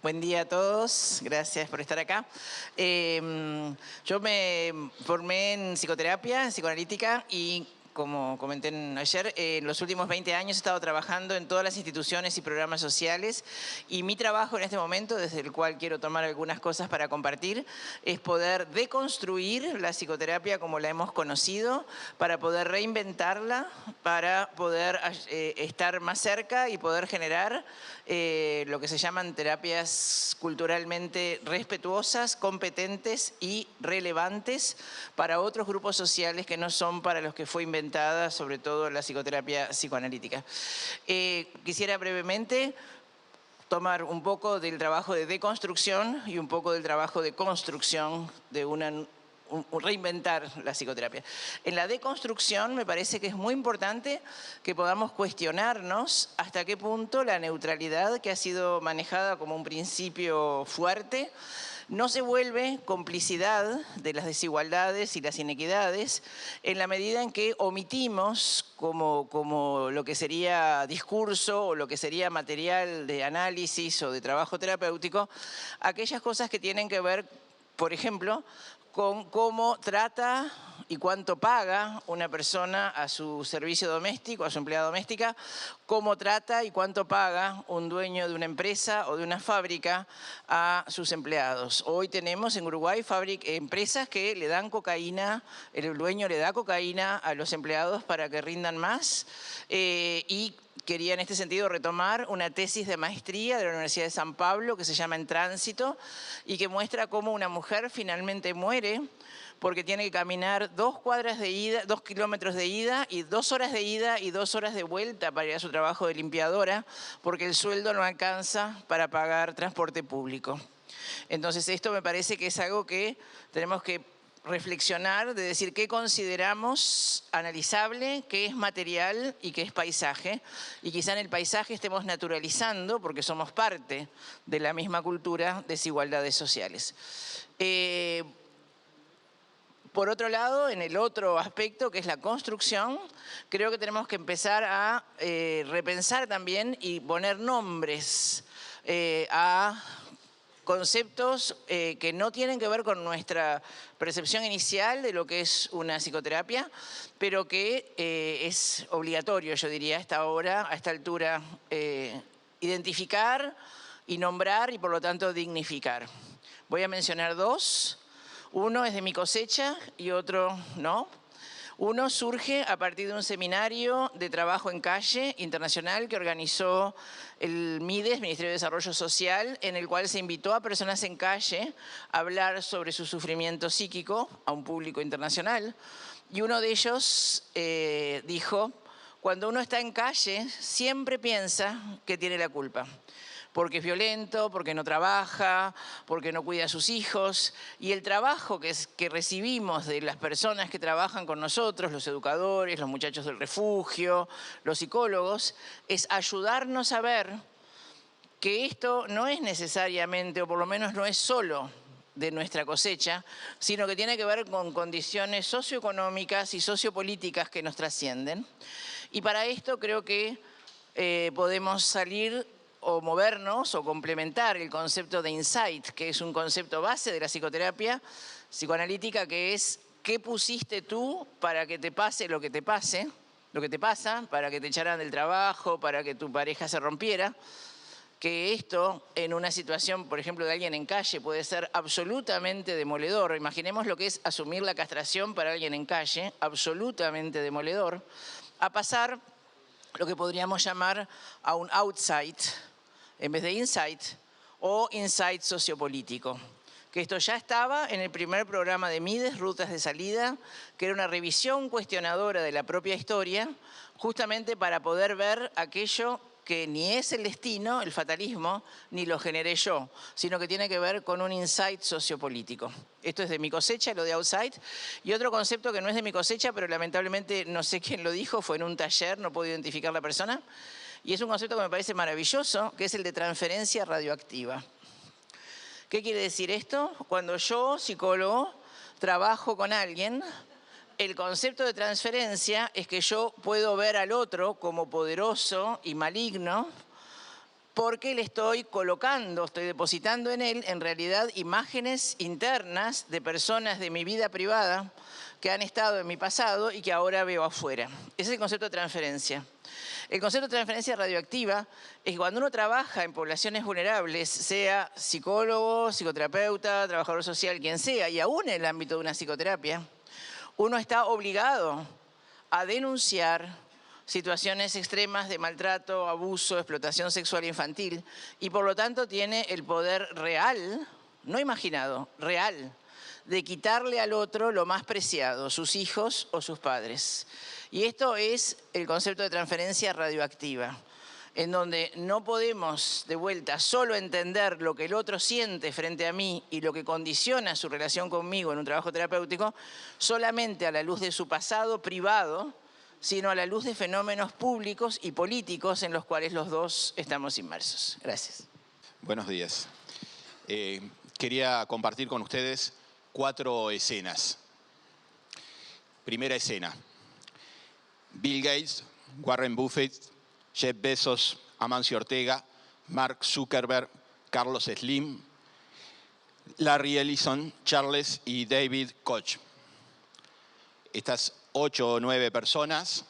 Buen día a todos, gracias por estar acá. Yo me formé en psicoterapia, en psicoanalítica y como comenté ayer, en los últimos 20 años he estado trabajando en todas las instituciones y programas sociales y mi trabajo en este momento, desde el cual quiero tomar algunas cosas para compartir, es poder deconstruir la psicoterapia como la hemos conocido, para poder reinventarla, para poder estar más cerca y poder generar lo que se llaman terapias culturalmente respetuosas, competentes y relevantes para otros grupos sociales que no son para los que fue inventada, sobre todo la psicoterapia psicoanalítica. Quisiera brevemente tomar un poco del trabajo de deconstrucción y un poco del trabajo de construcción de reinventar la psicoterapia. En la deconstrucción me parece que es muy importante que podamos cuestionarnos hasta qué punto la neutralidad, que ha sido manejada como un principio fuerte, no se vuelve complicidad de las desigualdades y las inequidades en la medida en que omitimos como lo que sería discurso o lo que sería material de análisis o de trabajo terapéutico, aquellas cosas que tienen que ver, por ejemplo, con cómo trata y cuánto paga una persona a su servicio doméstico, a su empleada doméstica, cómo trata y cuánto paga un dueño de una empresa o de una fábrica a sus empleados. Hoy tenemos en Uruguay empresas que le dan cocaína, el dueño le da cocaína a los empleados para que rindan más y quería en este sentido retomar una tesis de maestría de la Universidad de San Pablo que se llama En Tránsito y que muestra cómo una mujer finalmente muere porque tiene que caminar 2 kilómetros de ida y 2 horas de ida y 2 horas de vuelta para ir a su trabajo de limpiadora porque el sueldo no alcanza para pagar transporte público. Entonces esto me parece que es algo que tenemos que reflexionar, de decir qué consideramos analizable, qué es material y qué es paisaje. Y quizá en el paisaje estemos naturalizando, porque somos parte de la misma cultura, desigualdades sociales. Por otro lado, en el otro aspecto, que es la construcción, creo que tenemos que empezar a repensar también y poner nombres a conceptos que no tienen que ver con nuestra percepción inicial de lo que es una psicoterapia, pero que es obligatorio, yo diría, a esta altura, identificar y nombrar y por lo tanto dignificar. Voy a mencionar 2. Uno es de mi cosecha y otro no. Uno surge a partir de un seminario de trabajo en calle internacional que organizó el MIDES, Ministerio de Desarrollo Social, en el cual se invitó a personas en calle a hablar sobre su sufrimiento psíquico a un público internacional. Y uno de ellos dijo, cuando uno está en calle siempre piensa que tiene la culpa. Porque es violento, porque no trabaja, porque no cuida a sus hijos. Y el trabajo que recibimos de las personas que trabajan con nosotros, los educadores, los muchachos del refugio, los psicólogos, es ayudarnos a ver que esto no es necesariamente, o por lo menos no es solo de nuestra cosecha, sino que tiene que ver con condiciones socioeconómicas y sociopolíticas que nos trascienden. Y para esto creo que podemos salir o movernos o complementar el concepto de insight, que es un concepto base de la psicoterapia psicoanalítica, que es ¿qué pusiste tú para que te pase lo que te pase, lo que te pasa, para que te echaran del trabajo, para que tu pareja se rompiera? Que esto en una situación, por ejemplo, de alguien en calle puede ser absolutamente demoledor. Imaginemos lo que es asumir la castración para alguien en calle, absolutamente demoledor, a pasar lo que podríamos llamar a un outside, en vez de insight, o insight sociopolítico. Que esto ya estaba en el primer programa de MIDES, Rutas de Salida, que era una revisión cuestionadora de la propia historia, justamente para poder ver aquello que ni es el destino, el fatalismo, ni lo generé yo, sino que tiene que ver con un insight sociopolítico. Esto es de mi cosecha, lo de outside. Y otro concepto que no es de mi cosecha, pero lamentablemente no sé quién lo dijo, fue en un taller, no puedo identificar la persona, y es un concepto que me parece maravilloso, que es el de transferencia radioactiva. ¿Qué quiere decir esto? Cuando yo, psicólogo, trabajo con alguien, el concepto de transferencia es que yo puedo ver al otro como poderoso y maligno porque le estoy colocando, estoy depositando en él, en realidad, imágenes internas de personas de mi vida privada que han estado en mi pasado y que ahora veo afuera. Ese es el concepto de transferencia. El concepto de transferencia radioactiva es que cuando uno trabaja en poblaciones vulnerables, sea psicólogo, psicoterapeuta, trabajador social, quien sea, y aún en el ámbito de una psicoterapia, uno está obligado a denunciar situaciones extremas de maltrato, abuso, explotación sexual infantil, y por lo tanto tiene el poder real, no imaginado, real, de quitarle al otro lo más preciado, sus hijos o sus padres. Y esto es el concepto de transferencia radioactiva, en donde no podemos, de vuelta, solo entender lo que el otro siente frente a mí y lo que condiciona su relación conmigo en un trabajo terapéutico, solamente a la luz de su pasado privado, sino a la luz de fenómenos públicos y políticos en los cuales los dos estamos inmersos. Gracias. Buenos días. Quería compartir con ustedes 4 escenas. Primera escena. Bill Gates, Warren Buffett, Jeff Bezos, Amancio Ortega, Mark Zuckerberg, Carlos Slim, Larry Ellison, Charles y David Koch. Estas 8 o 9 personas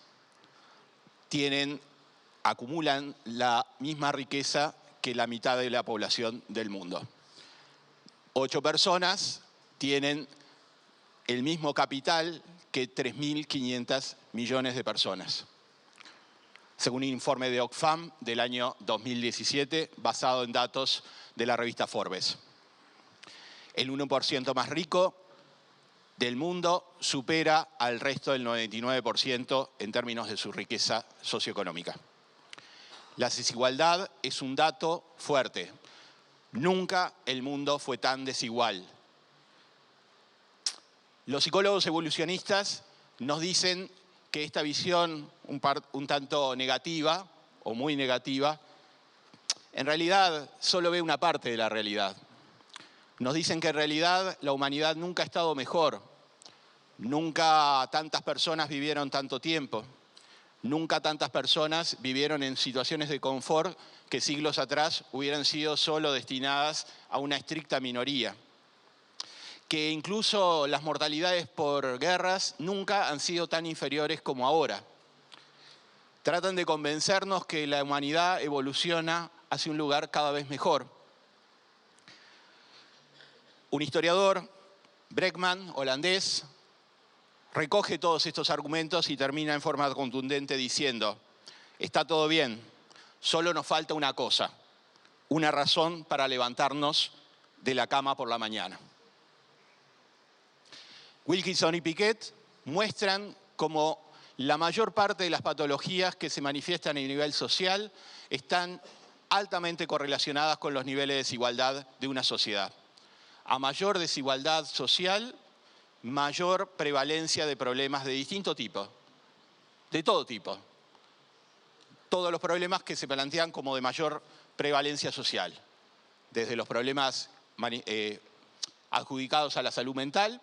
acumulan la misma riqueza que la mitad de la población del mundo. 8 personas tienen el mismo capital que 3.500 millones de personas, según un informe de Oxfam del año 2017, basado en datos de la revista Forbes. El 1% más rico del mundo supera al resto del 99% en términos de su riqueza socioeconómica. La desigualdad es un dato fuerte. Nunca el mundo fue tan desigual. Los psicólogos evolucionistas nos dicen que esta visión un tanto negativa o muy negativa, en realidad solo ve una parte de la realidad. Nos dicen que en realidad la humanidad nunca ha estado mejor, nunca tantas personas vivieron tanto tiempo, nunca tantas personas vivieron en situaciones de confort que siglos atrás hubieran sido solo destinadas a una estricta minoría. Que incluso las mortalidades por guerras nunca han sido tan inferiores como ahora. Tratan de convencernos que la humanidad evoluciona hacia un lugar cada vez mejor. Un historiador, Bregman, holandés, recoge todos estos argumentos y termina en forma contundente diciendo: está todo bien, solo nos falta una cosa, una razón para levantarnos de la cama por la mañana. Wilkinson y Piquet muestran cómo la mayor parte de las patologías que se manifiestan a nivel social están altamente correlacionadas con los niveles de desigualdad de una sociedad. A mayor desigualdad social, mayor prevalencia de problemas de distinto tipo, de todo tipo. Todos los problemas que se plantean como de mayor prevalencia social, desde los problemas adjudicados a la salud mental,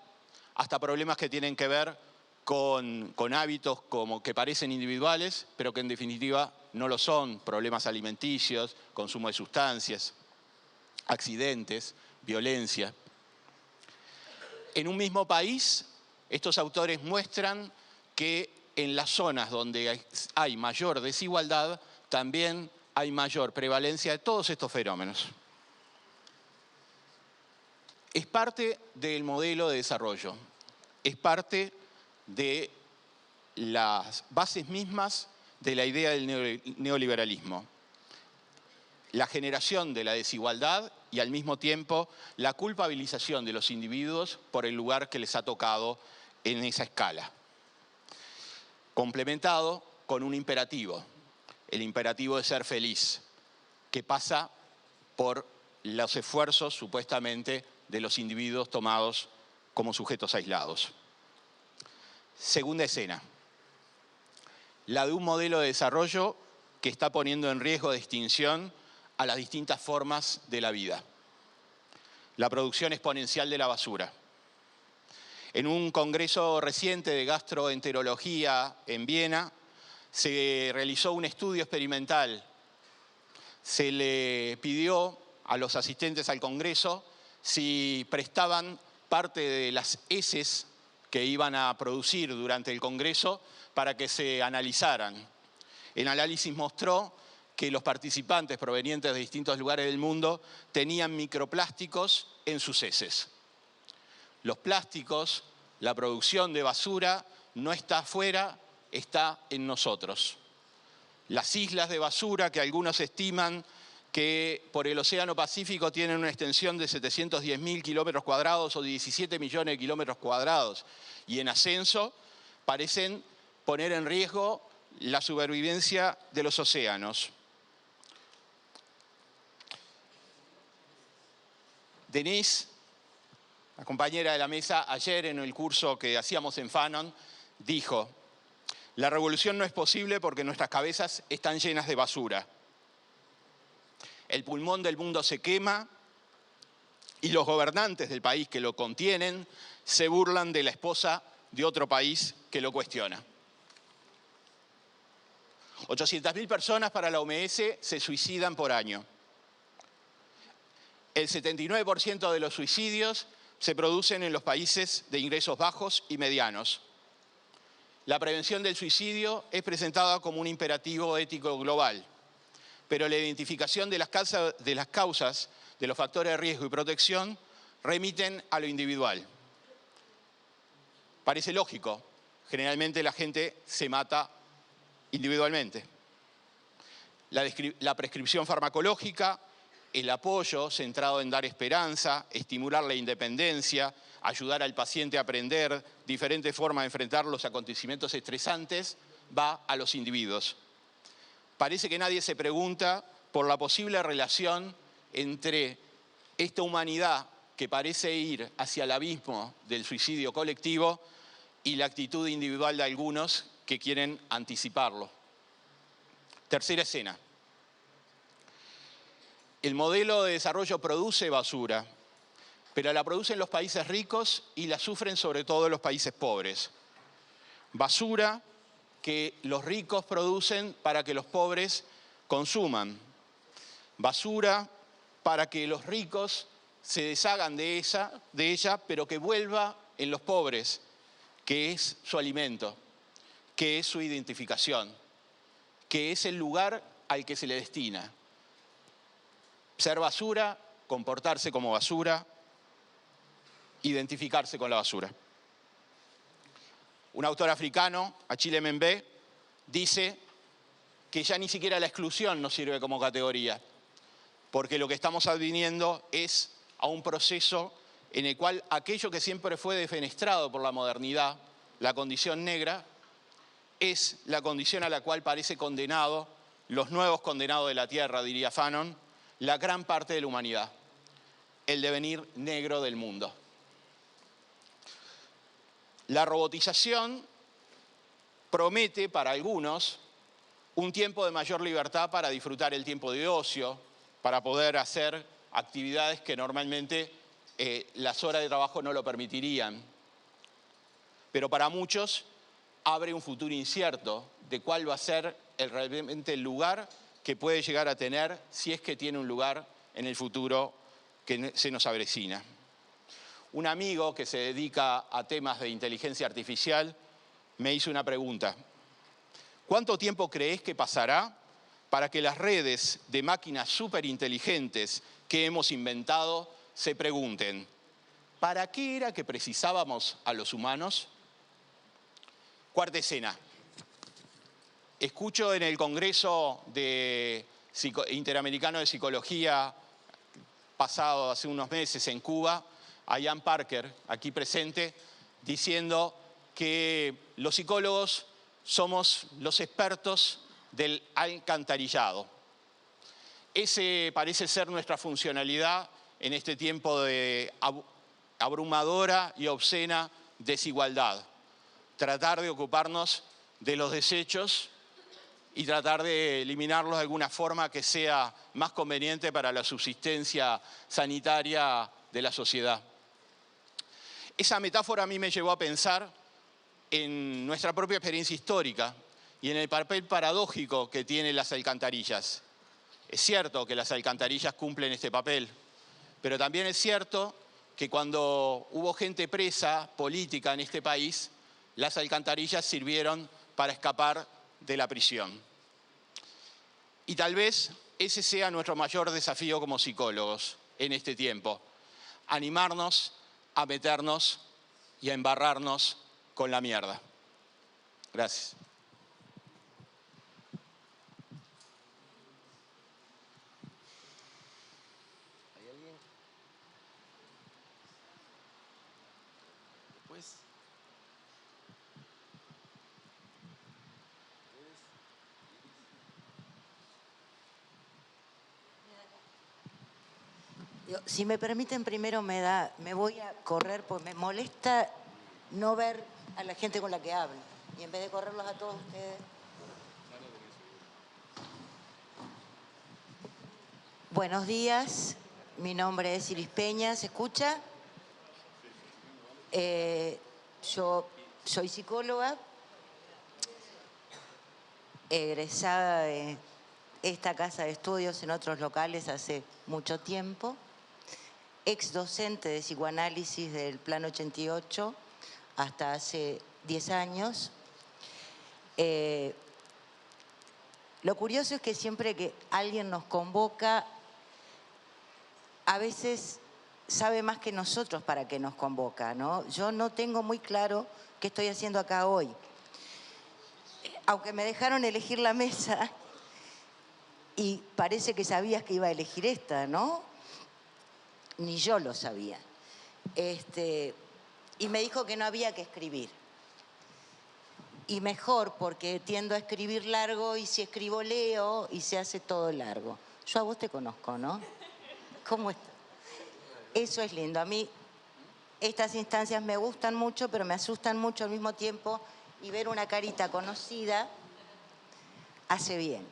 hasta problemas que tienen que ver con hábitos que parecen individuales, pero que en definitiva no lo son, problemas alimenticios, consumo de sustancias, accidentes, violencia. En un mismo país, estos autores muestran que en las zonas donde hay mayor desigualdad, también hay mayor prevalencia de todos estos fenómenos. Es parte del modelo de desarrollo, es parte de las bases mismas de la idea del neoliberalismo. La generación de la desigualdad y al mismo tiempo la culpabilización de los individuos por el lugar que les ha tocado en esa escala. Complementado con un imperativo, el imperativo de ser feliz, que pasa por los esfuerzos supuestamente de los individuos tomados como sujetos aislados. Segunda escena, la de un modelo de desarrollo que está poniendo en riesgo de extinción a las distintas formas de la vida. La producción exponencial de la basura. En un congreso reciente de gastroenterología en Viena, se realizó un estudio experimental se le pidió a los asistentes al Congreso si prestaban parte de las heces que iban a producir durante el Congreso para que se analizaran. El análisis mostró que los participantes provenientes de distintos lugares del mundo tenían microplásticos en sus heces. Los plásticos, la producción de basura, no está afuera, está en nosotros. Las islas de basura, que algunos estiman que por el Océano Pacífico tienen una extensión de 710.000 kilómetros cuadrados o 17 millones de kilómetros cuadrados y en ascenso, parecen poner en riesgo la supervivencia de los océanos. Denise, la compañera de la mesa, ayer en el curso que hacíamos en Fanon, dijo: la revolución no es posible porque nuestras cabezas están llenas de basura. El pulmón del mundo se quema y los gobernantes del país que lo contienen se burlan de la esposa de otro país que lo cuestiona. 800.000 personas para la OMS se suicidan por año. El 79% de los suicidios se producen en los países de ingresos bajos y medianos. La prevención del suicidio es presentada como un imperativo ético global, pero la identificación de las causas de los factores de riesgo y protección remiten a lo individual. Parece lógico, generalmente la gente se mata individualmente. La prescripción farmacológica, el apoyo centrado en dar esperanza, estimular la independencia, ayudar al paciente a aprender diferentes formas de enfrentar los acontecimientos estresantes, va a los individuos. Parece que nadie se pregunta por la posible relación entre esta humanidad que parece ir hacia el abismo del suicidio colectivo y la actitud individual de algunos que quieren anticiparlo. Tercera escena. El modelo de desarrollo produce basura, pero la producen los países ricos y la sufren sobre todo los países pobres. Basura que los ricos producen para que los pobres consuman. Basura para que los ricos se deshagan de ella, pero que vuelva en los pobres, que es su alimento, que es su identificación, que es el lugar al que se le destina. Ser basura, comportarse como basura, identificarse con la basura. Un autor africano, Achille Mbembe, dice que ya ni siquiera la exclusión nos sirve como categoría, porque lo que estamos adviniendo es a un proceso en el cual aquello que siempre fue defenestrado por la modernidad, la condición negra, es la condición a la cual parece condenado, los nuevos condenados de la tierra, diría Fanon, la gran parte de la humanidad, el devenir negro del mundo. La robotización promete para algunos un tiempo de mayor libertad para disfrutar el tiempo de ocio, para poder hacer actividades que normalmente las horas de trabajo no lo permitirían. Pero para muchos abre un futuro incierto de cuál va a ser realmente el lugar que puede llegar a tener, si es que tiene un lugar en el futuro que se nos avecina. Un amigo que se dedica a temas de inteligencia artificial me hizo una pregunta. ¿Cuánto tiempo crees que pasará para que las redes de máquinas superinteligentes que hemos inventado se pregunten: ¿para qué era que precisábamos a los humanos? Cuarta escena. Escucho en el Congreso Interamericano de Psicología pasado hace unos meses en Cuba a Ian Parker, aquí presente, diciendo que los psicólogos somos los expertos del alcantarillado. Ese parece ser nuestra funcionalidad en este tiempo de abrumadora y obscena desigualdad. Tratar de ocuparnos de los desechos y tratar de eliminarlos de alguna forma que sea más conveniente para la subsistencia sanitaria de la sociedad. Esa metáfora a mí me llevó a pensar en nuestra propia experiencia histórica y en el papel paradójico que tienen las alcantarillas. Es cierto que las alcantarillas cumplen este papel, pero también es cierto que cuando hubo gente presa política en este país, las alcantarillas sirvieron para escapar de la prisión. Y tal vez ese sea nuestro mayor desafío como psicólogos en este tiempo, animarnos a meternos y a embarrarnos con la mierda. Gracias. ¿Hay alguien? Después. Si me permiten, primero me voy a correr, porque me molesta no ver a la gente con la que hablo. Y en vez de correrlos a todos ustedes... Buenos días, mi nombre es Iris Peña, ¿se escucha? Yo soy psicóloga, egresada de esta casa de estudios en otros locales hace mucho tiempo, ex docente de psicoanálisis del Plan 88 hasta hace 10 años. Lo curioso es que siempre que alguien nos convoca, a veces sabe más que nosotros para qué nos convoca, ¿no? Yo no tengo muy claro qué estoy haciendo acá hoy. Aunque me dejaron elegir la mesa, y parece que sabías que iba a elegir esta, ¿no? Ni yo lo sabía. Y me dijo que no había que escribir. Y mejor, porque tiendo a escribir largo, y si escribo leo, y se hace todo largo. Yo a vos te conozco, ¿no? ¿Cómo estás? Eso es lindo. A mí estas instancias me gustan mucho, pero me asustan mucho al mismo tiempo, y ver una carita conocida hace bien.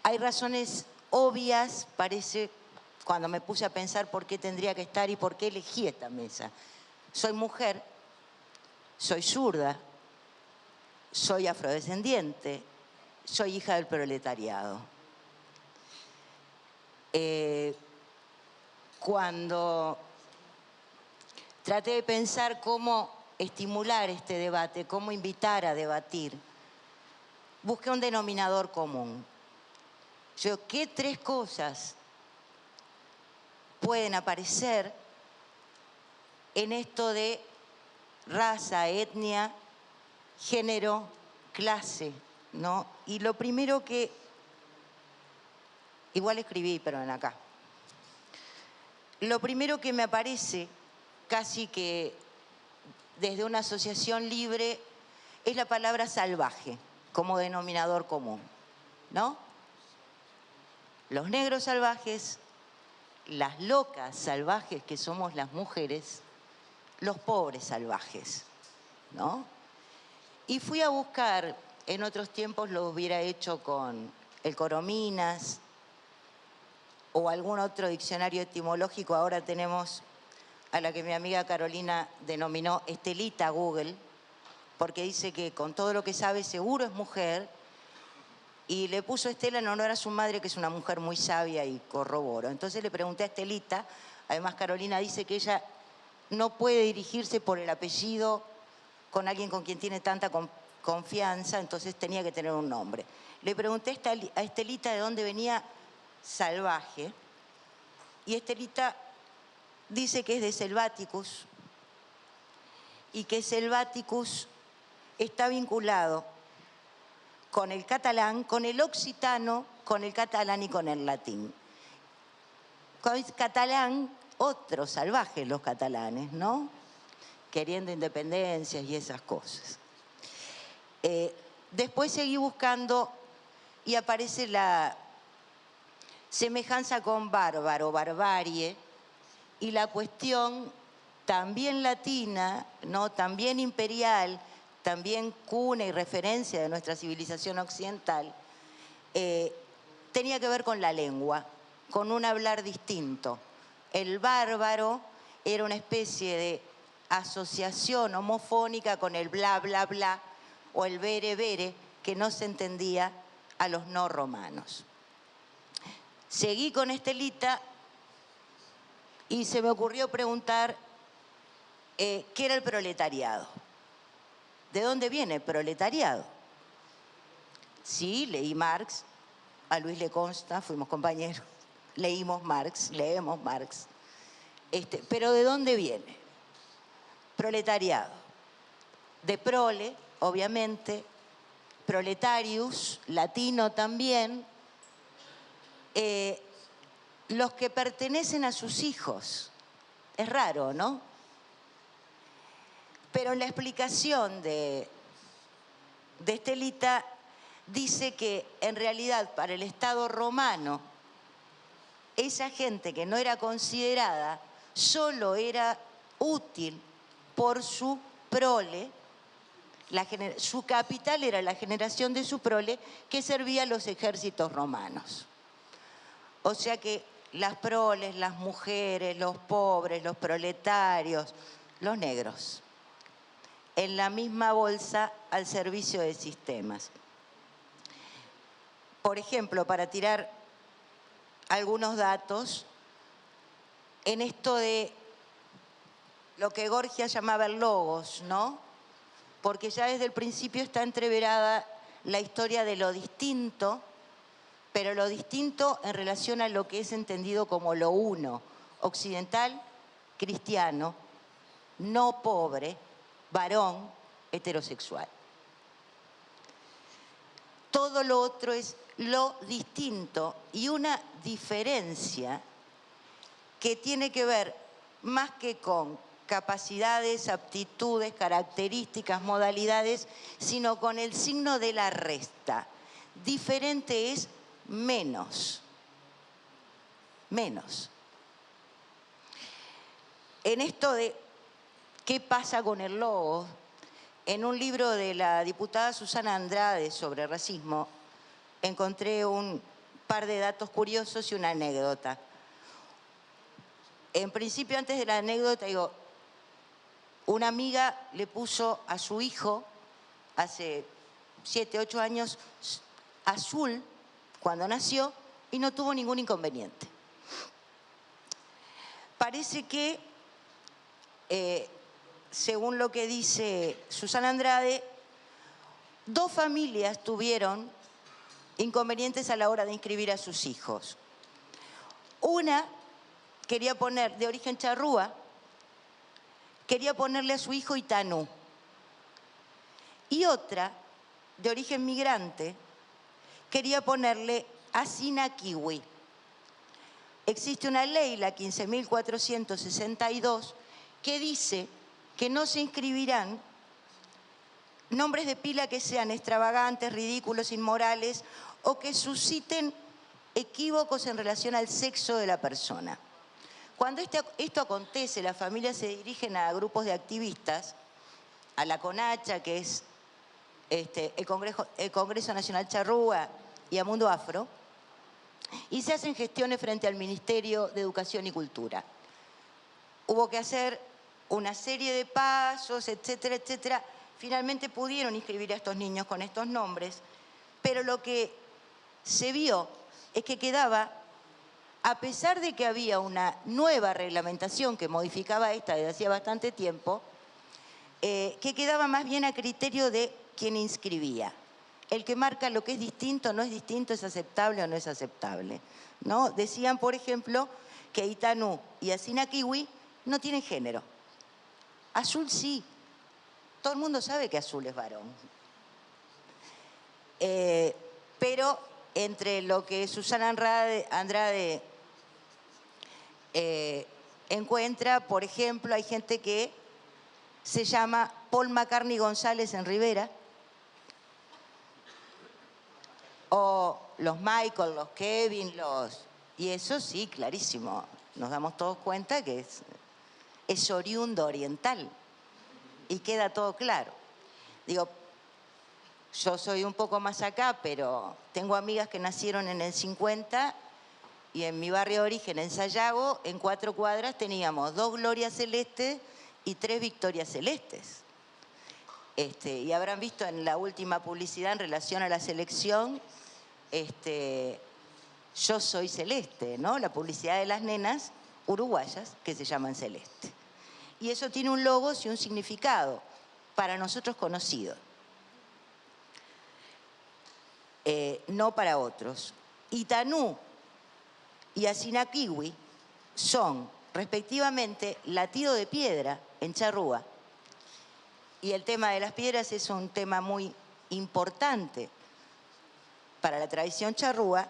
Hay razones obvias, parece, cuando me puse a pensar por qué tendría que estar y por qué elegí esta mesa. Soy mujer, soy zurda, soy afrodescendiente, soy hija del proletariado. Cuando traté de pensar cómo estimular este debate, cómo invitar a debatir, busqué un denominador común. ¿Qué tres cosas pueden aparecer en esto de raza, etnia, género, clase, ¿no? Y lo primero que... Igual escribí, pero en acá. Lo primero que me aparece, casi que desde una asociación libre, es la palabra salvaje, como denominador común, ¿no? Los negros salvajes, las locas salvajes que somos las mujeres, los pobres salvajes, ¿no? Y fui a buscar, en otros tiempos lo hubiera hecho con el Corominas o algún otro diccionario etimológico. Ahora tenemos a la que mi amiga Carolina denominó Estelita Google, porque dice que con todo lo que sabe seguro es mujer, y le puso Estela en honor a su madre, que es una mujer muy sabia, y corroboro. Entonces le pregunté a Estelita, además Carolina dice que ella no puede dirigirse por el apellido con alguien con quien tiene tanta confianza, entonces tenía que tener un nombre. Le pregunté a Estelita de dónde venía salvaje, y Estelita dice que es de Selvaticus, y que Selvaticus está vinculado con el catalán, con el occitano, con el catalán y con el latín. Con el catalán, otros salvajes los catalanes, ¿no? Queriendo independencias y esas cosas. Después seguí buscando y aparece la semejanza con bárbaro, barbarie, y la cuestión también latina, ¿no? También imperial, también cuna y referencia de nuestra civilización occidental, tenía que ver con la lengua, con un hablar distinto. El bárbaro era una especie de asociación homofónica con el bla, bla, bla, o el bere, bere, que no se entendía a los no romanos. Seguí con Estelita y se me ocurrió preguntar qué era el proletariado. ¿De dónde viene el proletariado? Sí, leí Marx, a Luis le consta, fuimos compañeros, leímos Marx, leemos Marx. Pero ¿de dónde viene? Proletariado. De prole, obviamente, proletarius, latino también, los que pertenecen a sus hijos. Es raro, ¿no? Pero en la explicación de Estelita dice que en realidad para el Estado romano esa gente que no era considerada solo era útil por su prole, su capital era la generación de su prole que servía a los ejércitos romanos. O sea que las proles, las mujeres, los pobres, los proletarios, los negros, en la misma bolsa al servicio de sistemas. Por ejemplo, para tirar algunos datos, en esto de lo que Gorgias llamaba el logos, ¿no? Porque ya desde el principio está entreverada la historia de lo distinto, pero lo distinto en relación a lo que es entendido como lo uno, occidental, cristiano, no pobre, varón, heterosexual. Todo lo otro es lo distinto y una diferencia que tiene que ver más que con capacidades, aptitudes, características, modalidades, sino con el signo de la resta. Diferente es menos. Menos. En esto de qué pasa con el logo, en un libro de la diputada Susana Andrade sobre racismo, encontré un par de datos curiosos y una anécdota. En principio, antes de la anécdota, digo, una amiga le puso a su hijo, hace 7, 8 años, azul, cuando nació, y no tuvo ningún inconveniente. Parece que, según lo que dice Susana Andrade, 2 familias tuvieron inconvenientes a la hora de inscribir a sus hijos. Una quería poner, de origen charrúa, quería ponerle a su hijo Itanú. Y otra, de origen migrante, quería ponerle Asina Kiwi. Existe una ley, la 15.462, que dice que no se inscribirán nombres de pila que sean extravagantes, ridículos, inmorales o que susciten equívocos en relación al sexo de la persona. Cuando esto acontece, las familias se dirigen a grupos de activistas, a la CONACHA, que es el Congreso Nacional Charrúa, y a Mundo Afro, y se hacen gestiones frente al Ministerio de Educación y Cultura. Hubo que hacer una serie de pasos, etcétera, etcétera. Finalmente pudieron inscribir a estos niños con estos nombres, pero lo que se vio es que quedaba, a pesar de que había una nueva reglamentación que modificaba esta desde hacía bastante tiempo, que quedaba más bien a criterio de quien inscribía. El que marca lo que es distinto, no es distinto, es aceptable o no es aceptable, ¿no? Decían, por ejemplo, que Itanú y Asina Kiwi no tienen género. Azul sí. Todo el mundo sabe que Azul es varón. Pero entre lo que Susana Andrade encuentra, por ejemplo, hay gente que se llama Paul McCartney González en Rivera, o los Michael, los Kevin, y eso sí, clarísimo, nos damos todos cuenta que es oriundo oriental y queda todo claro. Digo, yo soy un poco más acá, pero tengo amigas que nacieron en el 50 y en mi barrio de origen, en Sayago, en 4 cuadras teníamos 2 Glorias Celestes y 3 Victorias Celestes. Y habrán visto en la última publicidad en relación a la selección Yo soy Celeste, ¿no? La publicidad de las nenas uruguayas que se llaman Celeste. Y eso tiene un logo y un significado para nosotros conocido, no para otros. Itanú y Asinakiwi son respectivamente latido de piedra en charrúa, y el tema de las piedras es un tema muy importante para la tradición charrúa,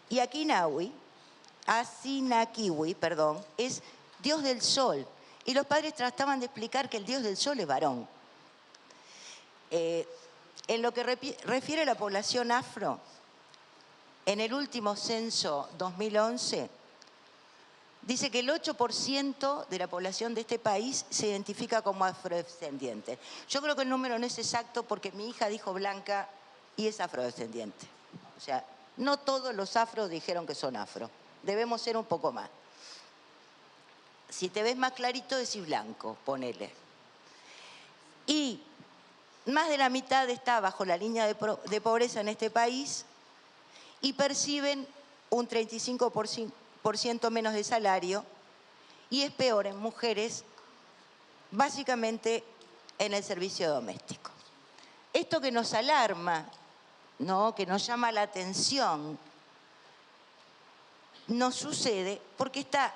y Asinakiwi, es dios del sol, y los padres trataban de explicar que el dios del sol es varón. En lo que refiere a la población afro, en el último censo 2011, dice que el 8% de la población de este país se identifica como afrodescendiente. Yo creo que el número no es exacto porque mi hija dijo blanca y es afrodescendiente. O sea, no todos los afros dijeron que son afro. Debemos ser un poco más. Si te ves más clarito, decís blanco, ponele. Y más de la mitad está bajo la línea de pobreza en este país y perciben un 35% menos de salario, y es peor en mujeres, básicamente en el servicio doméstico. Esto que nos alarma, ¿no?, que nos llama la atención, nos sucede porque está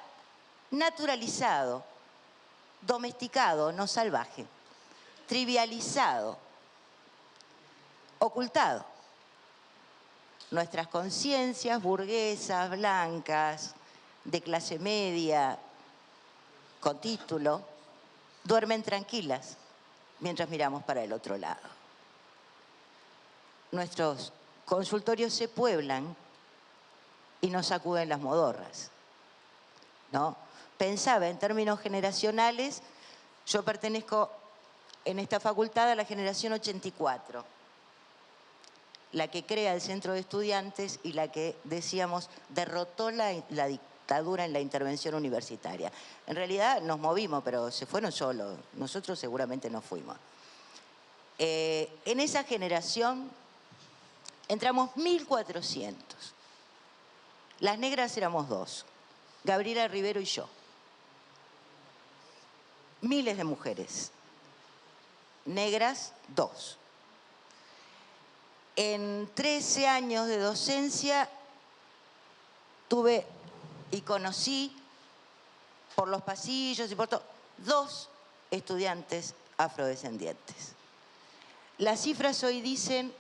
naturalizado, domesticado, no salvaje, trivializado, ocultado. Nuestras conciencias burguesas, blancas, de clase media, con título, duermen tranquilas mientras miramos para el otro lado. Nuestros consultorios se pueblan y nos sacuden las modorras, ¿no? Pensaba en términos generacionales, yo pertenezco en esta facultad a la generación 84, la que crea el centro de estudiantes y la que, decíamos, derrotó la dictadura en la intervención universitaria. En realidad nos movimos, pero se fueron solos, nosotros seguramente no fuimos. En esa generación entramos 1.400. Las negras éramos 2, Gabriela Rivero y yo. Miles de mujeres. Negras, 2. En 13 años de docencia tuve y conocí por los pasillos y por todo 2 estudiantes afrodescendientes. Las cifras hoy dicen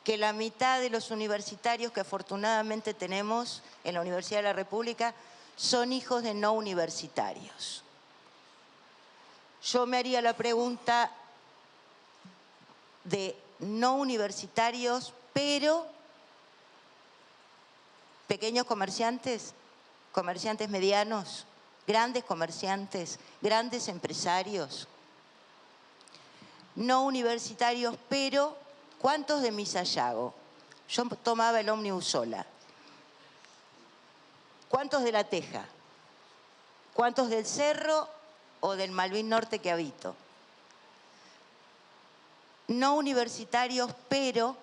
que la mitad de los universitarios que afortunadamente tenemos en la Universidad de la República son hijos de no universitarios. Yo me haría la pregunta de no universitarios, pero pequeños comerciantes, comerciantes medianos, grandes comerciantes, grandes empresarios. No universitarios, pero ¿cuántos de Misayago? Yo tomaba el ómnibus sola. ¿Cuántos de La Teja? ¿Cuántos del Cerro o del Malvin Norte que habito? No universitarios, pero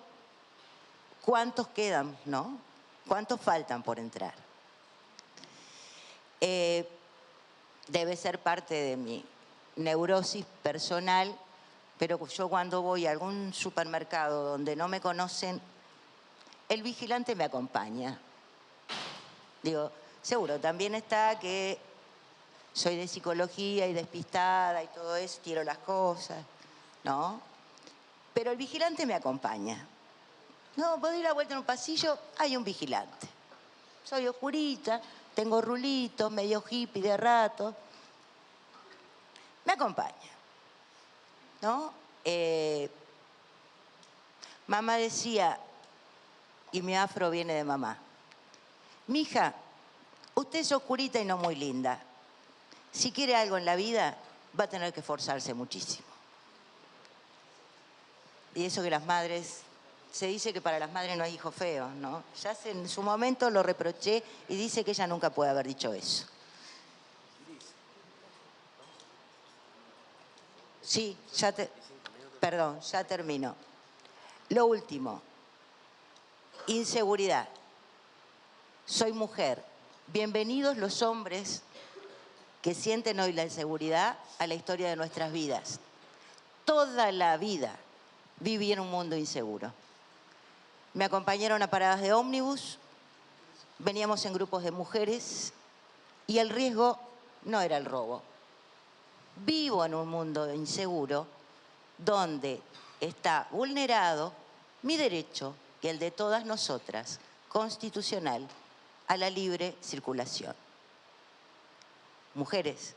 ¿cuántos quedan, no? ¿Cuántos faltan por entrar? Debe ser parte de mi neurosis personal, pero yo cuando voy a algún supermercado donde no me conocen, el vigilante me acompaña. Digo, seguro, también está que soy de psicología y despistada y todo eso, tiro las cosas, ¿no? Pero el vigilante me acompaña. No, puedo ir a la vuelta en un pasillo, hay un vigilante. Soy oscurita, tengo rulitos, medio hippie de rato. Me acompaña, ¿no? Mamá decía, y mi afro viene de mamá, mija, usted es oscurita y no muy linda. Si quiere algo en la vida, va a tener que esforzarse muchísimo. Y eso que las madres, se dice que para las madres no hay hijos feos, ¿no? Ya en su momento lo reproché y dice que ella nunca puede haber dicho eso. Sí, perdón, ya termino. Lo último. Inseguridad. Soy mujer. Bienvenidos los hombres que sienten hoy la inseguridad a la historia de nuestras vidas. Toda la vida viví en un mundo inseguro. Me acompañaron a paradas de ómnibus, veníamos en grupos de mujeres y el riesgo no era el robo. Vivo en un mundo inseguro donde está vulnerado mi derecho, que el de todas nosotras, constitucional, a la libre circulación. Mujeres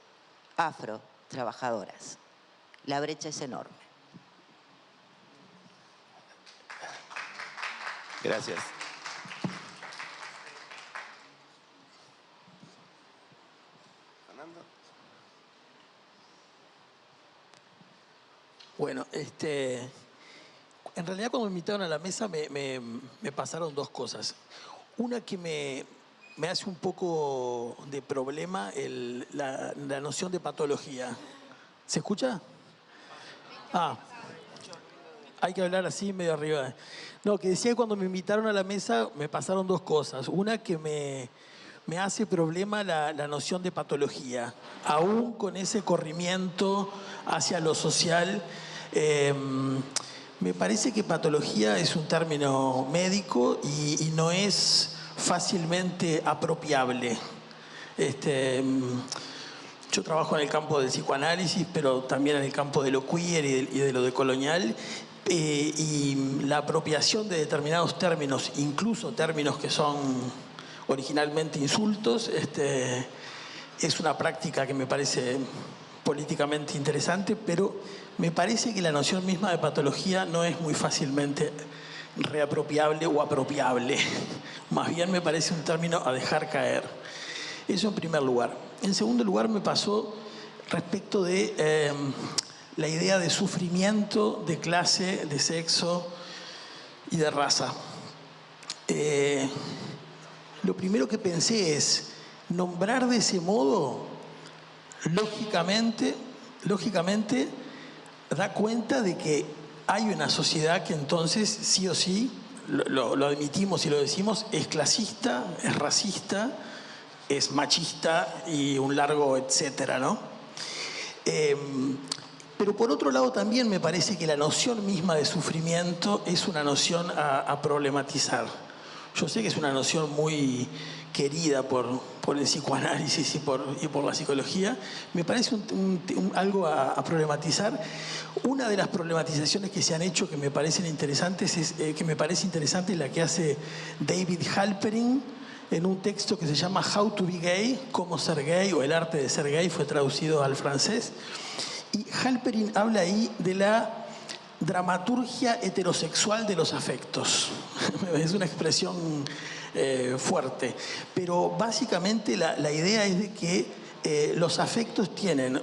afro trabajadoras. La brecha es enorme. Gracias. Fernando. Bueno, en realidad cuando me invitaron a la mesa me pasaron dos cosas. Una que me hace un poco de problema la noción de patología. ¿Se escucha? Ah, hay que hablar así medio arriba. No, que decía que cuando me invitaron a la mesa me pasaron dos cosas. Una que me hace problema la noción de patología. Aún con ese corrimiento hacia lo social, me parece que patología es un término médico y no es fácilmente apropiable. Yo trabajo en el campo del psicoanálisis, pero también en el campo de lo queer y de lo decolonial. Y la apropiación de determinados términos, incluso términos que son originalmente insultos, es una práctica que me parece políticamente interesante, pero me parece que la noción misma de patología no es muy fácilmente reapropiable o apropiable. Más bien me parece un término a dejar caer. Eso en primer lugar. En segundo lugar me pasó respecto de la idea de sufrimiento, de clase, de sexo y de raza. Lo primero que pensé es nombrar de ese modo, lógicamente da cuenta de que hay una sociedad que entonces sí o sí, lo admitimos y lo decimos, es clasista, es racista, es machista y un largo etcétera, ¿no? Pero por otro lado también me parece que la noción misma de sufrimiento es una noción a problematizar. Yo sé que es una noción muy querida por el psicoanálisis y por la psicología. Me parece algo a problematizar. Una de las problematizaciones que se han hecho que me parecen interesantes es la que hace David Halperin en un texto que se llama How to be Gay, Cómo ser gay, o El arte de ser gay, fue traducido al francés. Y Halperin habla ahí de la dramaturgia heterosexual de los afectos. Es una expresión fuerte, pero básicamente la idea es de que los afectos tienen...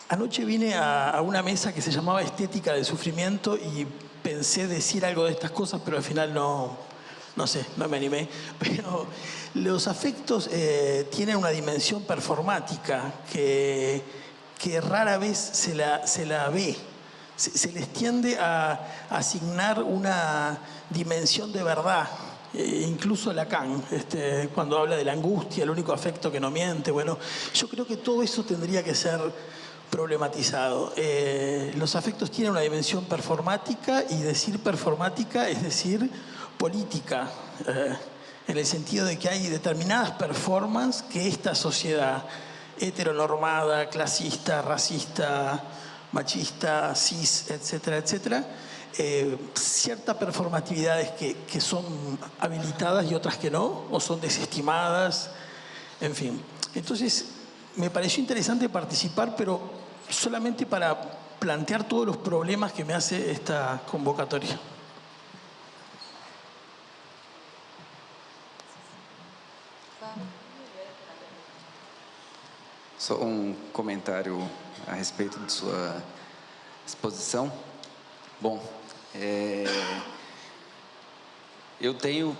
Anoche vine a una mesa que se llamaba Estética del Sufrimiento y pensé decir algo de estas cosas, pero al final no me animé. Pero los afectos tienen una dimensión performática que rara vez se la ve. Se les tiende a asignar una dimensión de verdad. Incluso Lacan, cuando habla de la angustia, el único afecto que no miente. Bueno, yo creo que todo eso tendría que ser problematizado. Los afectos tienen una dimensión performática y decir performática es decir política, en el sentido de que hay determinadas performances que esta sociedad heteronormada, clasista, racista, machista, cis, etcétera, etcétera, ciertas performatividades que son habilitadas y otras que no, o son desestimadas, en fin. Entonces, me pareció interesante participar, pero solamente para plantear todos los problemas que me hace esta convocatoria. Só comentário a respeito de sua exposição. Bom, eu tenho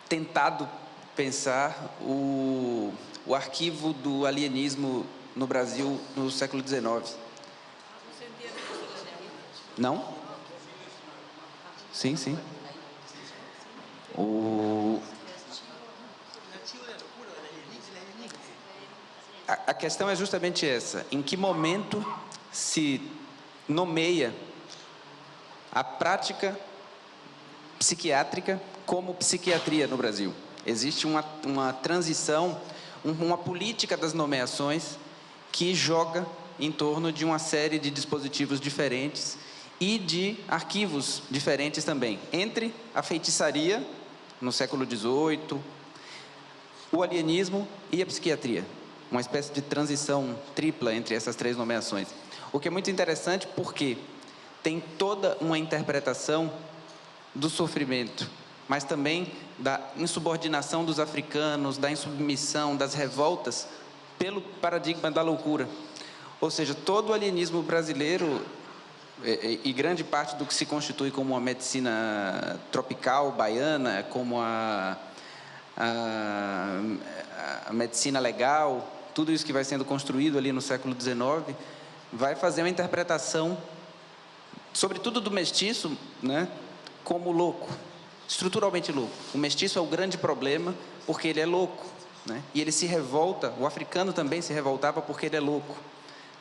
tentado pensar o arquivo do alienismo no Brasil no século XIX. Não? Sim, sim. A questão é justamente essa: em que momento se nomeia a prática psiquiátrica como psiquiatria no Brasil? Existe uma transição, uma política das nomeações que joga em torno de uma série de dispositivos diferentes e de arquivos diferentes também, entre a feitiçaria, no século XVIII, o alienismo e a psiquiatria. Uma espécie de transição tripla entre essas três nomeações. O que é muito interessante porque tem toda uma interpretação do sofrimento, mas também da insubordinação dos africanos, da insubmissão, das revoltas, pelo paradigma da loucura. Ou seja, todo o alienismo brasileiro e grande parte do que se constitui como a medicina tropical baiana, como a medicina legal, tudo isso que vai sendo construído ali no século XIX, vai fazer uma interpretação, sobretudo do mestiço, né, como louco, estruturalmente louco. O mestiço é o grande problema porque ele é louco, né, e ele se revolta, o africano também se revoltava porque ele é louco,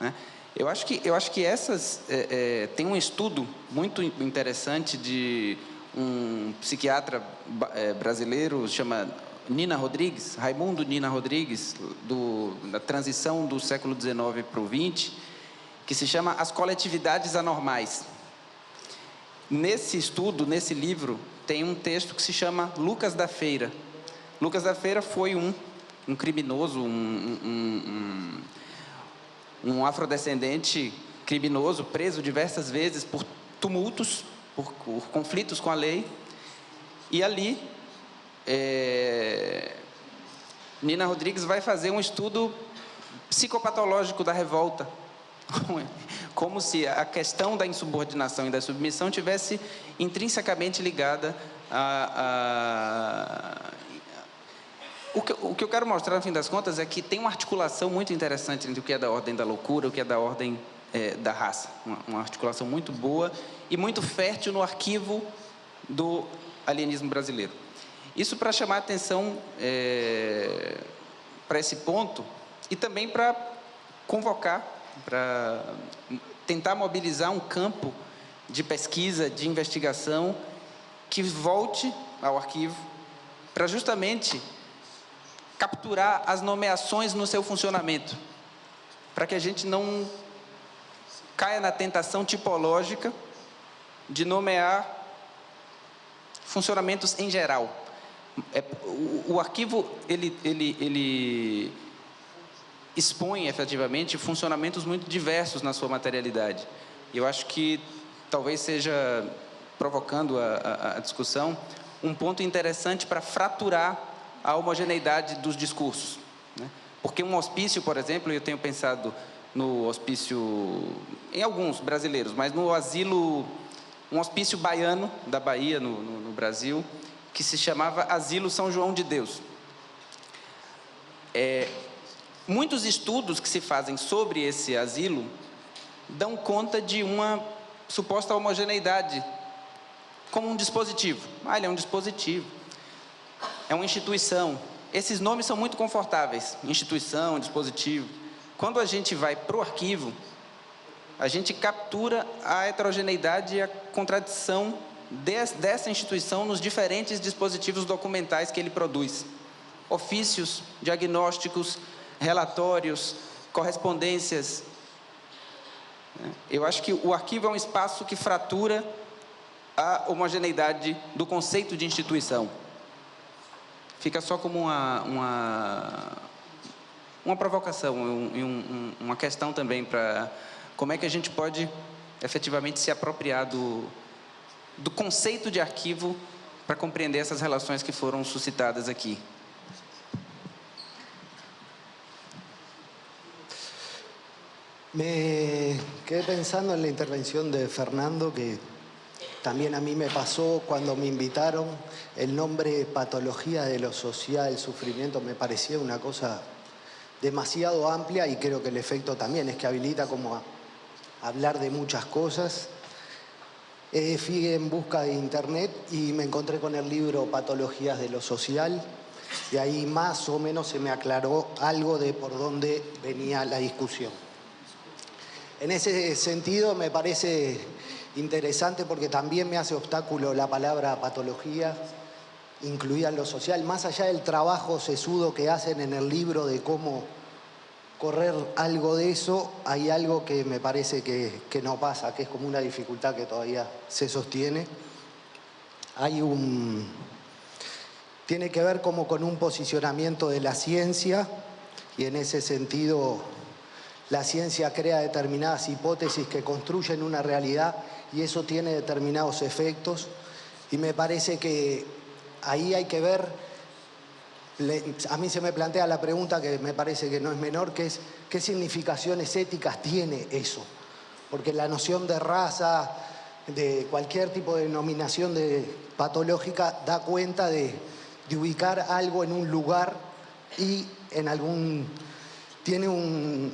né. Eu acho que essas... tem um estudo muito interessante de um psiquiatra brasileiro, chama Nina Rodrigues, Raimundo Nina Rodrigues, da transição do século XIX para o XX, que se chama As Coletividades Anormais. Nesse estudo, nesse livro, tem um texto que se chama Lucas da Feira. Lucas da Feira foi um criminoso, um afrodescendente criminoso, preso diversas vezes por tumultos, por conflitos com a lei. E ali, Nina Rodrigues vai fazer um estudo psicopatológico da revolta, como se a questão da insubordinação e da submissão tivesse intrinsecamente ligada O que eu quero mostrar, no fim das contas, é que tem uma articulação muito interessante entre o que é da ordem da loucura e o que é da ordem da raça. Uma articulação muito boa e muito fértil no arquivo do alienismo brasileiro. Isso para chamar a atenção para esse ponto e também para convocar, para tentar mobilizar um campo de pesquisa, de investigação que volte ao arquivo para justamente capturar as nomeações no seu funcionamento, para que a gente não caia na tentação tipológica de nomear funcionamentos em geral. O arquivo, ele expõe, efetivamente, funcionamentos muito diversos na sua materialidade. E eu acho que talvez seja, provocando a discussão, um ponto interessante para fraturar a homogeneidade dos discursos, né? Porque um hospício, por exemplo, eu tenho pensado no hospício, em alguns brasileiros, mas no asilo, um hospício baiano da Bahia, no Brasil, que se chamava Asilo São João de Deus. Muitos estudos que se fazem sobre esse asilo dão conta de uma suposta homogeneidade como um dispositivo. Ele é um dispositivo. É uma instituição. Esses nomes são muito confortáveis. Instituição, dispositivo. Quando a gente vai para o arquivo, a gente captura a heterogeneidade e a contradição dessa instituição nos diferentes dispositivos documentais que ele produz. Ofícios, diagnósticos, relatórios, correspondências. Eu acho que o arquivo é um espaço que fratura a homogeneidade do conceito de instituição. Fica só como uma provocação e uma questão também para como é que a gente pode efetivamente se apropriar do conceito de arquivo para compreender essas relações que foram suscitadas aqui. Me quedé pensando en la intervención de Fernando, que también a mí me pasó cuando me invitaron. El nombre patología de lo social, sufrimiento, me parecía una cosa demasiado amplia y creo que el efecto también es que habilita como a hablar de muchas cosas. Fui en busca de internet y me encontré con el libro Patologías de lo Social. Y ahí más o menos se me aclaró algo de por dónde venía la discusión. En ese sentido me parece interesante porque también me hace obstáculo la palabra patología, incluida en lo social, más allá del trabajo sesudo que hacen en el libro de cómo correr algo de eso, hay algo que me parece que no pasa, que es como una dificultad que todavía se sostiene. Tiene que ver como con un posicionamiento de la ciencia y en ese sentido la ciencia crea determinadas hipótesis que construyen una realidad y eso tiene determinados efectos y me parece que ahí hay que ver, a mí se me plantea la pregunta que me parece que no es menor, que es ¿qué significaciones éticas tiene eso? Porque la noción de raza, de cualquier tipo de denominación patológica, da cuenta de ubicar algo en un lugar y tiene un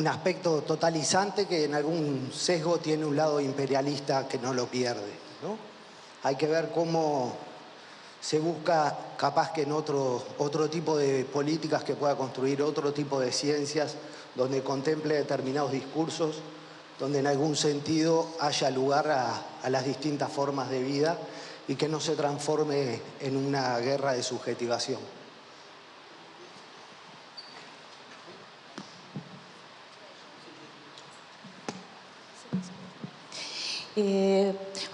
aspecto totalizante que en algún sesgo tiene un lado imperialista que no lo pierde, ¿no? Hay que ver cómo se busca, capaz que en otro tipo de políticas que pueda construir otro tipo de ciencias, donde contemple determinados discursos, donde en algún sentido haya lugar a las distintas formas de vida y que no se transforme en una guerra de subjetivación.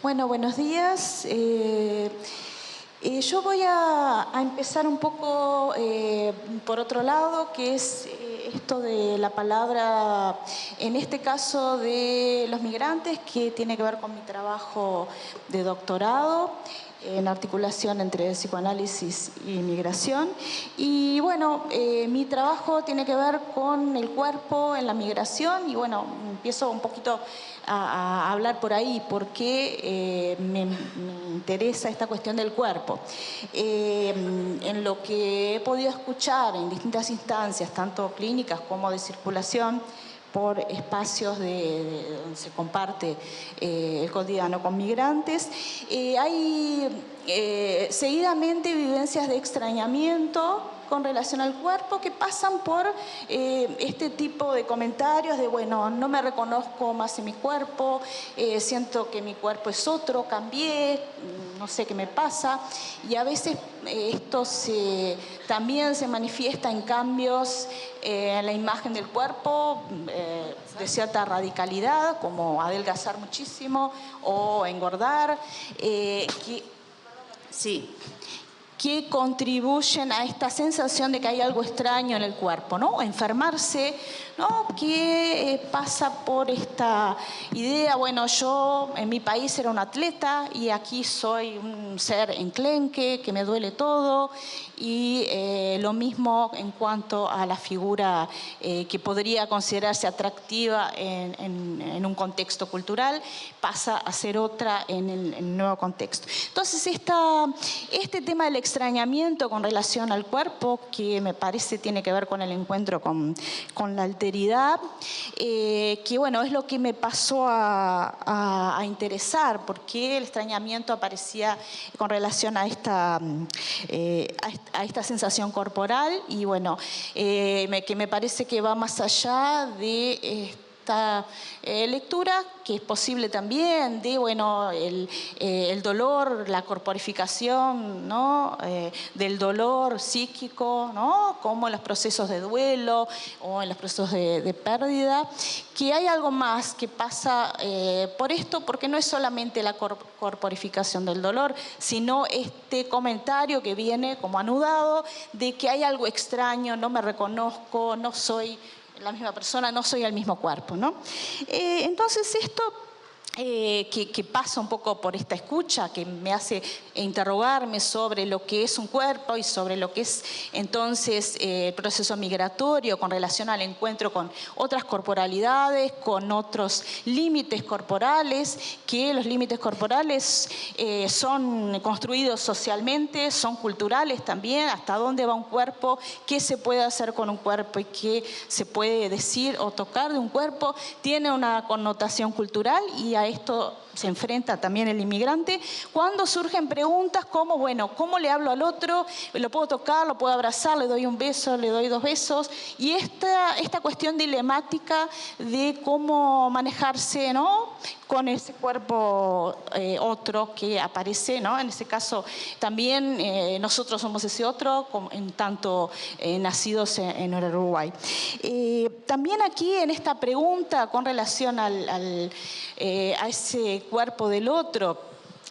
Bueno, buenos días. Yo voy a empezar un poco por otro lado, que es esto de la palabra, en este caso de los migrantes, que tiene que ver con mi trabajo de doctorado en articulación entre psicoanálisis y migración. Y bueno, mi trabajo tiene que ver con el cuerpo en la migración y bueno, empiezo un poquito a hablar por ahí, porque me interesa esta cuestión del cuerpo. En lo que he podido escuchar en distintas instancias, tanto clínicas como de circulación, por espacios donde se comparte el cotidiano con migrantes, hay seguidamente vivencias de extrañamiento con relación al cuerpo que pasan por este tipo de comentarios de, bueno, no me reconozco más en mi cuerpo, siento que mi cuerpo es otro, cambié, no sé qué me pasa, y a veces esto también se manifiesta en cambios en la imagen del cuerpo de cierta radicalidad, como adelgazar muchísimo o engordar, que contribuyen a esta sensación de que hay algo extraño en el cuerpo, ¿no? Enfermarse, ¿no? Que pasa por esta idea, bueno, yo en mi país era un atleta y aquí soy un ser enclenque, que me duele todo, y lo mismo en cuanto a la figura que podría considerarse atractiva en un contexto cultural, pasa a ser otra en el nuevo contexto. Entonces, este tema del extrañamiento con relación al cuerpo, que me parece tiene que ver con el encuentro con la alteridad, que bueno, es lo que me pasó a interesar, porque el extrañamiento aparecía con relación a esta sensación corporal y bueno, que me parece que va más allá de esta lectura, que es posible también, de bueno, el dolor, la corporificación, ¿no? Del dolor psíquico, ¿no? Como en los procesos de duelo o en los procesos de pérdida, que hay algo más que pasa por esto, porque no es solamente la corporificación del dolor, sino este comentario que viene como anudado de que hay algo extraño, no me reconozco, no soy la misma persona, no soy el mismo cuerpo, ¿no? Entonces esto que pasa un poco por esta escucha, que me hace interrogarme sobre lo que es un cuerpo y sobre lo que es entonces el proceso migratorio con relación al encuentro con otras corporalidades, con otros límites corporales, que los límites corporales son construidos socialmente, son culturales también, hasta dónde va un cuerpo, qué se puede hacer con un cuerpo y qué se puede decir o tocar de un cuerpo, tiene una connotación cultural y a esto se enfrenta también el inmigrante, cuando surgen preguntas como, bueno, ¿cómo le hablo al otro? ¿Lo puedo tocar? ¿Lo puedo abrazar? ¿Le doy un beso? ¿Le doy 2 besos? Y esta cuestión dilemática de cómo manejarse, ¿no?, con ese cuerpo otro que aparece, ¿no? En ese caso también nosotros somos ese otro, en tanto nacidos en el Uruguay. También aquí en esta pregunta con relación a ese cuerpo del otro,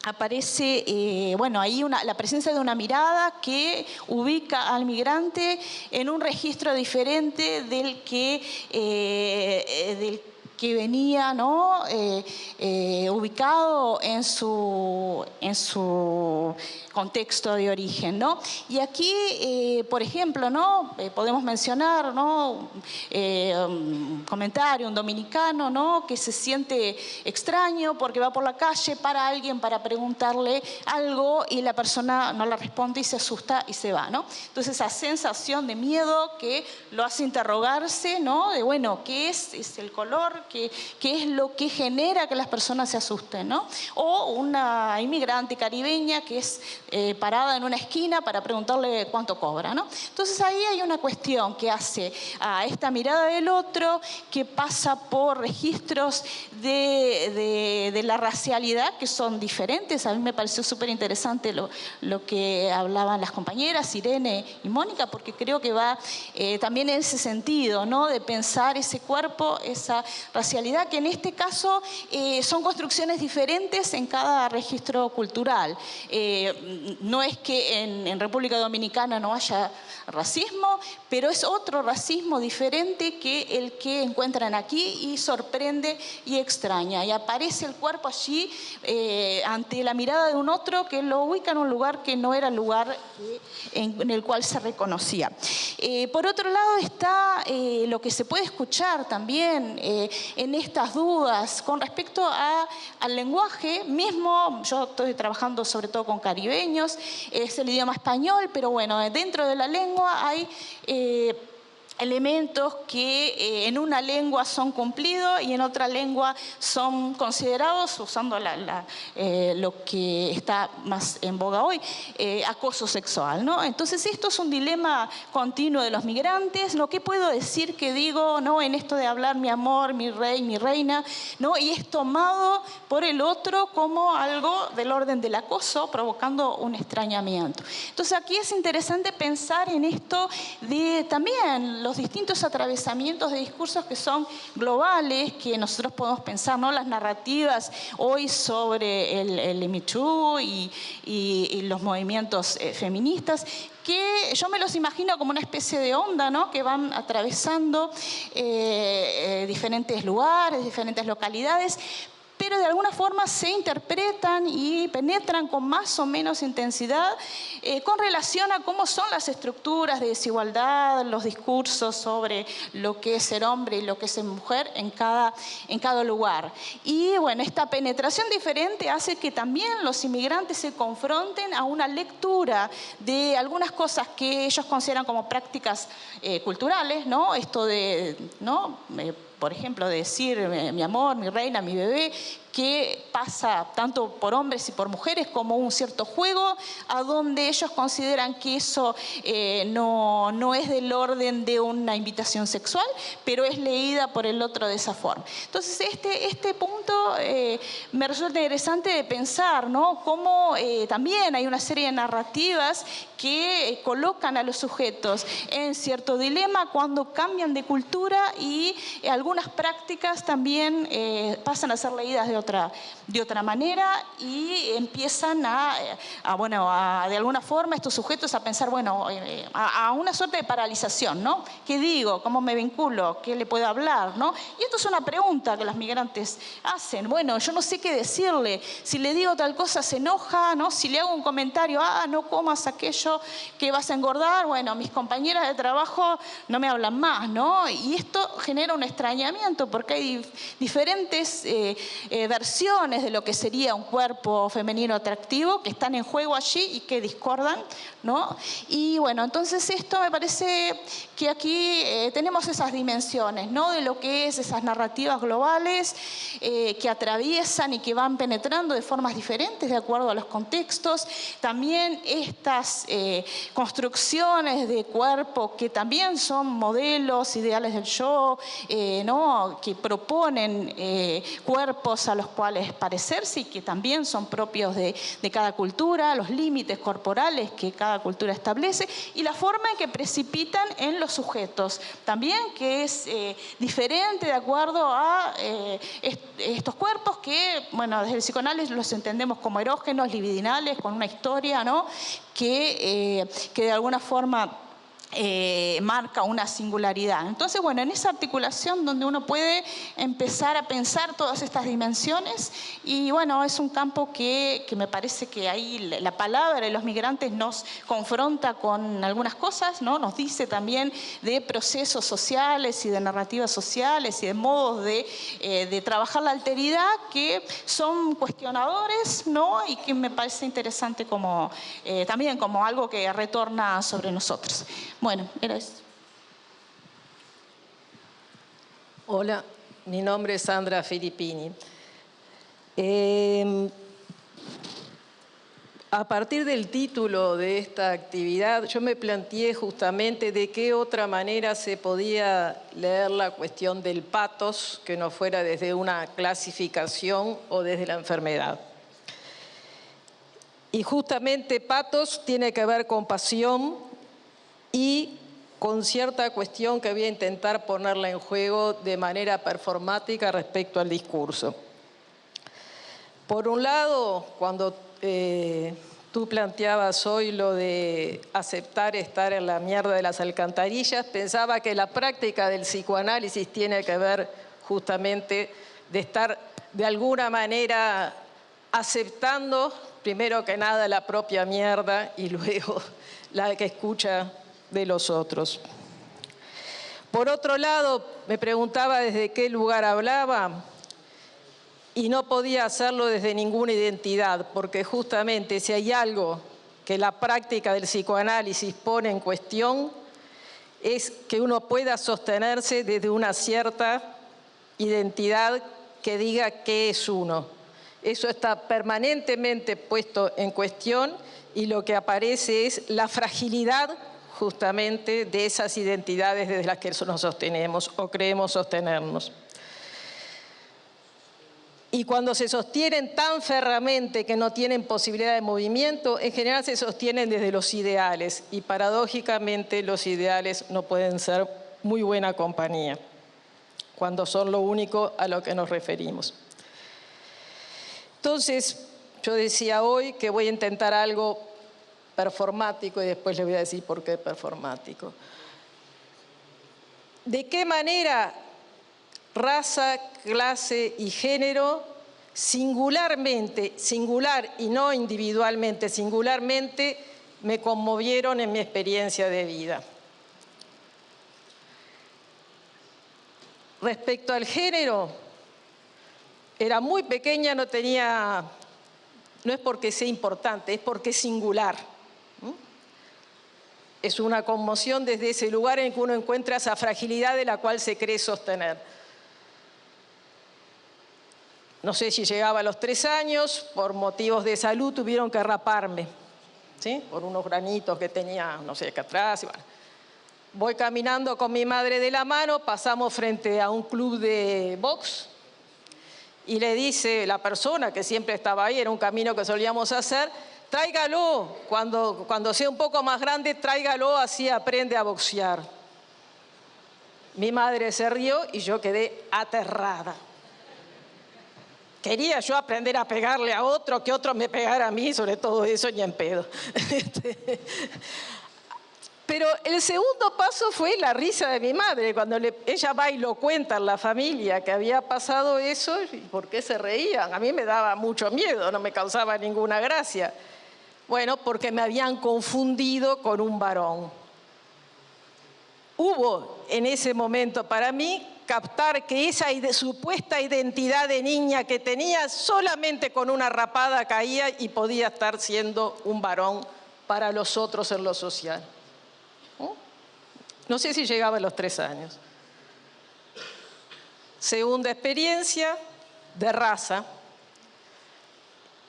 aparece, bueno, ahí la presencia de una mirada que ubica al migrante en un registro diferente del que venía, ¿no?, ubicado en su contexto de origen, ¿no? Y aquí, por ejemplo, ¿no?, podemos mencionar, ¿no?, un comentario, un dominicano, ¿no?, que se siente extraño porque va por la calle, para alguien para preguntarle algo y la persona no le responde y se asusta y se va, ¿no? Entonces esa sensación de miedo que lo hace interrogarse, ¿no?, de bueno, ¿qué es el color? ¿Qué es lo que genera que las personas se asusten, ¿no? O una inmigrante caribeña que es parada en una esquina para preguntarle cuánto cobra, ¿no? Entonces ahí hay una cuestión que hace a esta mirada del otro, que pasa por registros de la racialidad que son diferentes. A mí me pareció súper interesante lo que hablaban las compañeras Irene y Mónica, porque creo que va también en ese sentido, ¿no?, de pensar ese cuerpo, esa racialidad, que en este caso son construcciones diferentes en cada registro cultural. No es que en República Dominicana no haya racismo, pero es otro racismo diferente que el que encuentran aquí y sorprende y extraña. Y aparece el cuerpo allí ante la mirada de un otro que lo ubica en un lugar que no era el lugar en el cual se reconocía. Por otro lado está lo que se puede escuchar también en estas dudas con respecto al lenguaje mismo. Yo estoy trabajando sobre todo con caribeños, es el idioma español, pero bueno, dentro de la lengua hay elementos que en una lengua son cumplidos y en otra lengua son considerados, usando lo que está más en boga hoy, acoso sexual, ¿no? Entonces esto es un dilema continuo de los migrantes, ¿no? ¿Qué puedo decir que digo, ¿no?, en esto de hablar mi amor, mi rey, mi reina, ¿no?, y es tomado por el otro como algo del orden del acoso, provocando un extrañamiento? Entonces aquí es interesante pensar en esto de también los distintos atravesamientos de discursos que son globales, que nosotros podemos pensar, ¿no?, las narrativas hoy sobre el Me Too y los movimientos feministas, que yo me los imagino como una especie de onda, ¿no?, que van atravesando diferentes lugares, diferentes localidades, pero de alguna forma se interpretan y penetran con más o menos intensidad con relación a cómo son las estructuras de desigualdad, los discursos sobre lo que es ser hombre y lo que es ser mujer en cada lugar. Y bueno, esta penetración diferente hace que también los inmigrantes se confronten a una lectura de algunas cosas que ellos consideran como prácticas culturales, ¿no? Esto de, ¿no?, por ejemplo, decir mi amor, mi reina, mi bebé, que pasa tanto por hombres y por mujeres como un cierto juego, a donde ellos consideran que eso no es del orden de una invitación sexual, pero es leída por el otro de esa forma. Entonces, este punto me resulta interesante de pensar, ¿no?, cómo también hay una serie de narrativas que colocan a los sujetos en cierto dilema cuando cambian de cultura y algunas prácticas también pasan a ser leídas de otra manera y empiezan de alguna forma estos sujetos a pensar, bueno, a una suerte de paralización, ¿no? ¿Qué digo? ¿Cómo me vinculo? ¿Qué le puedo hablar? ¿No? Y esto es una pregunta que los migrantes hacen. Bueno, yo no sé qué decirle. Si le digo tal cosa se enoja, ¿no? Si le hago un comentario, no comas aquello que vas a engordar, bueno, mis compañeras de trabajo no me hablan más, ¿no? Y esto genera un extrañamiento porque hay diferentes versiones de lo que sería un cuerpo femenino atractivo que están en juego allí y que discordan, ¿no? Y bueno, entonces esto me parece que aquí tenemos esas dimensiones, ¿no? De lo que es esas narrativas globales que atraviesan y que van penetrando de formas diferentes de acuerdo a los contextos. También estas construcciones de cuerpo que también son modelos, ideales del yo, ¿no? Que proponen cuerpos a los cuales parecerse y que también son propios de cada cultura, los límites corporales que cada cultura establece y la forma en que precipitan en los sujetos. También que es diferente de acuerdo a estos cuerpos que, bueno, desde el psicoanálisis los entendemos como erógenos, libidinales, con una historia, ¿no? Que de alguna forma marca una singularidad. Entonces, bueno, en esa articulación donde uno puede empezar a pensar todas estas dimensiones y, bueno, es un campo que me parece que ahí la palabra de los migrantes nos confronta con algunas cosas, ¿no? Nos dice también de procesos sociales y de narrativas sociales y de modos de trabajar la alteridad que son cuestionadores, ¿no? Y que me parece interesante como, también como algo que retorna sobre nosotros. Bueno, era eso. Hola, mi nombre es Sandra Filippini. A partir del título de esta actividad, yo me planteé justamente de qué otra manera se podía leer la cuestión del patos, que no fuera desde una clasificación o desde la enfermedad. Y justamente patos tiene que ver con pasión y con cierta cuestión que voy a intentar ponerla en juego de manera performática respecto al discurso. Por un lado, cuando tú planteabas hoy lo de aceptar estar en la mierda de las alcantarillas, pensaba que la práctica del psicoanálisis tiene que ver justamente de estar de alguna manera aceptando, primero que nada, la propia mierda y luego la que escucha de los otros. Por otro lado, me preguntaba desde qué lugar hablaba y no podía hacerlo desde ninguna identidad, porque justamente si hay algo que la práctica del psicoanálisis pone en cuestión es que uno pueda sostenerse desde una cierta identidad que diga qué es uno. Eso está permanentemente puesto en cuestión y lo que aparece es la fragilidad justamente de esas identidades desde las que nos sostenemos o creemos sostenernos. Y cuando se sostienen tan ferramente que no tienen posibilidad de movimiento, en general se sostienen desde los ideales y paradójicamente los ideales no pueden ser muy buena compañía cuando son lo único a lo que nos referimos. Entonces, yo decía hoy que voy a intentar algo performático y después les voy a decir por qué performático. ¿De qué manera raza, clase y género singularmente, singular y no individualmente, singularmente me conmovieron en mi experiencia de vida? Respecto al género, era muy pequeña, no es porque sea importante, es porque es singular. Es una conmoción desde ese lugar en que uno encuentra esa fragilidad de la cual se cree sostener. No sé si llegaba a los 3 años, por motivos de salud tuvieron que raparme, ¿sí? Por unos granitos que tenía, no sé, acá atrás. Bueno. Voy caminando con mi madre de la mano, pasamos frente a un club de box y le dice la persona que siempre estaba ahí, era un camino que solíamos hacer, tráigalo, cuando sea un poco más grande, tráigalo, así aprende a boxear. Mi madre se rió y yo quedé aterrada. Quería yo aprender a pegarle a otro, que otro me pegara a mí, sobre todo eso ni en pedo. Pero el segundo paso fue la risa de mi madre, cuando ella va y lo cuenta en la familia que había pasado eso, ¿y por qué se reían? A mí me daba mucho miedo, no me causaba ninguna gracia. Bueno, porque me habían confundido con un varón. hubo en ese momento para mí captar que esa supuesta identidad de niña que tenía solamente con una rapada caía y podía estar siendo un varón para los otros en lo social. No sé si llegaba a los 3 años. Segunda experiencia, de raza.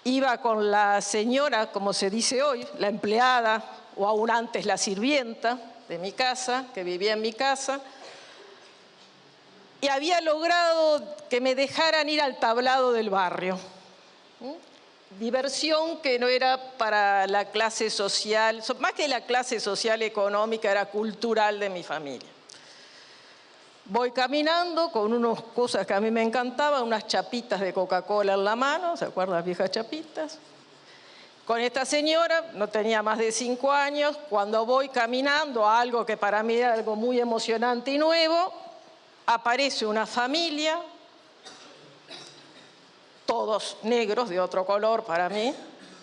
Iba con la señora, como se dice hoy, la empleada, o aún antes la sirvienta de mi casa, que vivía en mi casa, y había logrado que me dejaran ir al tablado del barrio. Diversión que no era para la clase social, más que la clase social económica, era cultural de mi familia. Voy caminando con unas cosas que a mí me encantaban, unas chapitas de Coca-Cola en la mano, ¿se acuerdan las viejas chapitas? Con esta señora, no tenía más de 5 años, cuando voy caminando a algo que para mí era algo muy emocionante y nuevo, aparece una familia, todos negros de otro color para mí,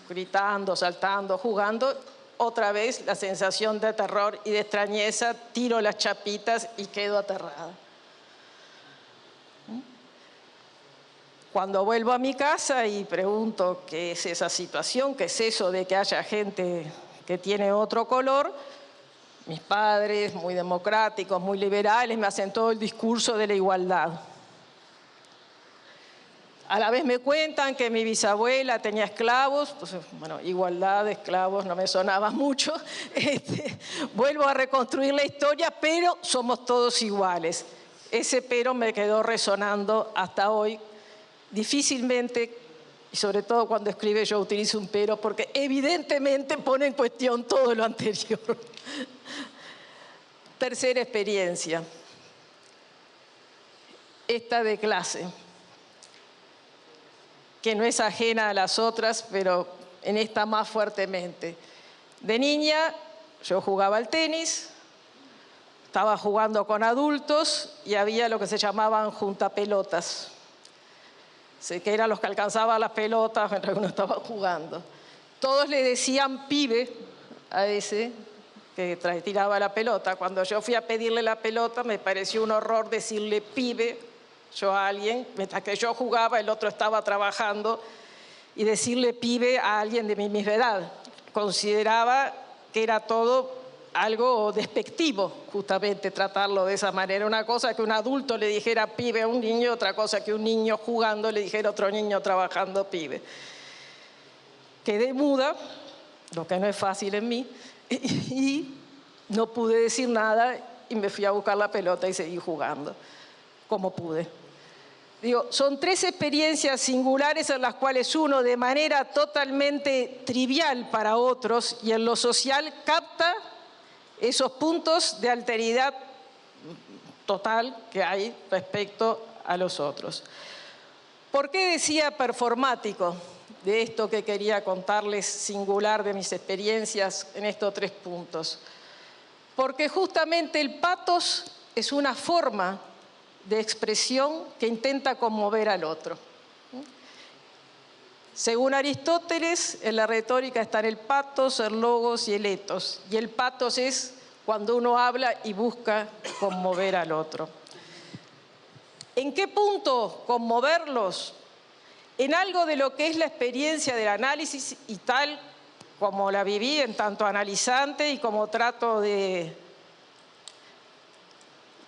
gritando, saltando, jugando. Otra vez la sensación de terror y de extrañeza, tiro las chapitas y quedo aterrada. Cuando vuelvo a mi casa y pregunto qué es esa situación, qué es eso de que haya gente que tiene otro color, mis padres, muy democráticos, muy liberales, me hacen todo el discurso de la igualdad. A la vez me cuentan que mi bisabuela tenía esclavos, entonces, bueno, igualdad, esclavos, no me sonaba mucho. Vuelvo a reconstruir la historia, pero somos todos iguales. Ese pero me quedó resonando hasta hoy. Difícilmente, y sobre todo cuando escribe yo utilizo un pero, porque evidentemente pone en cuestión todo lo anterior. Tercera experiencia, esta de clase, que no es ajena a las otras, pero en esta más fuertemente. De niña yo jugaba al tenis, estaba jugando con adultos y había lo que se llamaban juntapelotas. Sé que eran los que alcanzaban las pelotas mientras uno estaba jugando. Todos le decían pibe a ese que tiraba la pelota. Cuando yo fui a pedirle la pelota me pareció un horror decirle pibe yo a alguien, mientras que yo jugaba el otro estaba trabajando, y decirle pibe a alguien de mi misma edad. Consideraba que era todo algo despectivo, justamente tratarlo de esa manera. Una cosa que un adulto le dijera pibe a un niño, otra cosa que un niño jugando le dijera a otro niño trabajando pibe. Quedé muda, lo que no es fácil en mí, y no pude decir nada y me fui a buscar la pelota y seguí jugando como pude. Digo, son 3 experiencias singulares en las cuales uno, de manera totalmente trivial para otros y en lo social, capta esos puntos de alteridad total que hay respecto a los otros. ¿Por qué decía performático de esto que quería contarles singular de mis experiencias en estos 3 puntos? Porque justamente el patos es una forma de expresión que intenta conmover al otro. Según Aristóteles, en la retórica están el patos, el logos y el etos. Y el patos es cuando uno habla y busca conmover al otro. ¿En qué punto conmoverlos? En algo de lo que es la experiencia del análisis y tal como la viví en tanto analizante y como trato de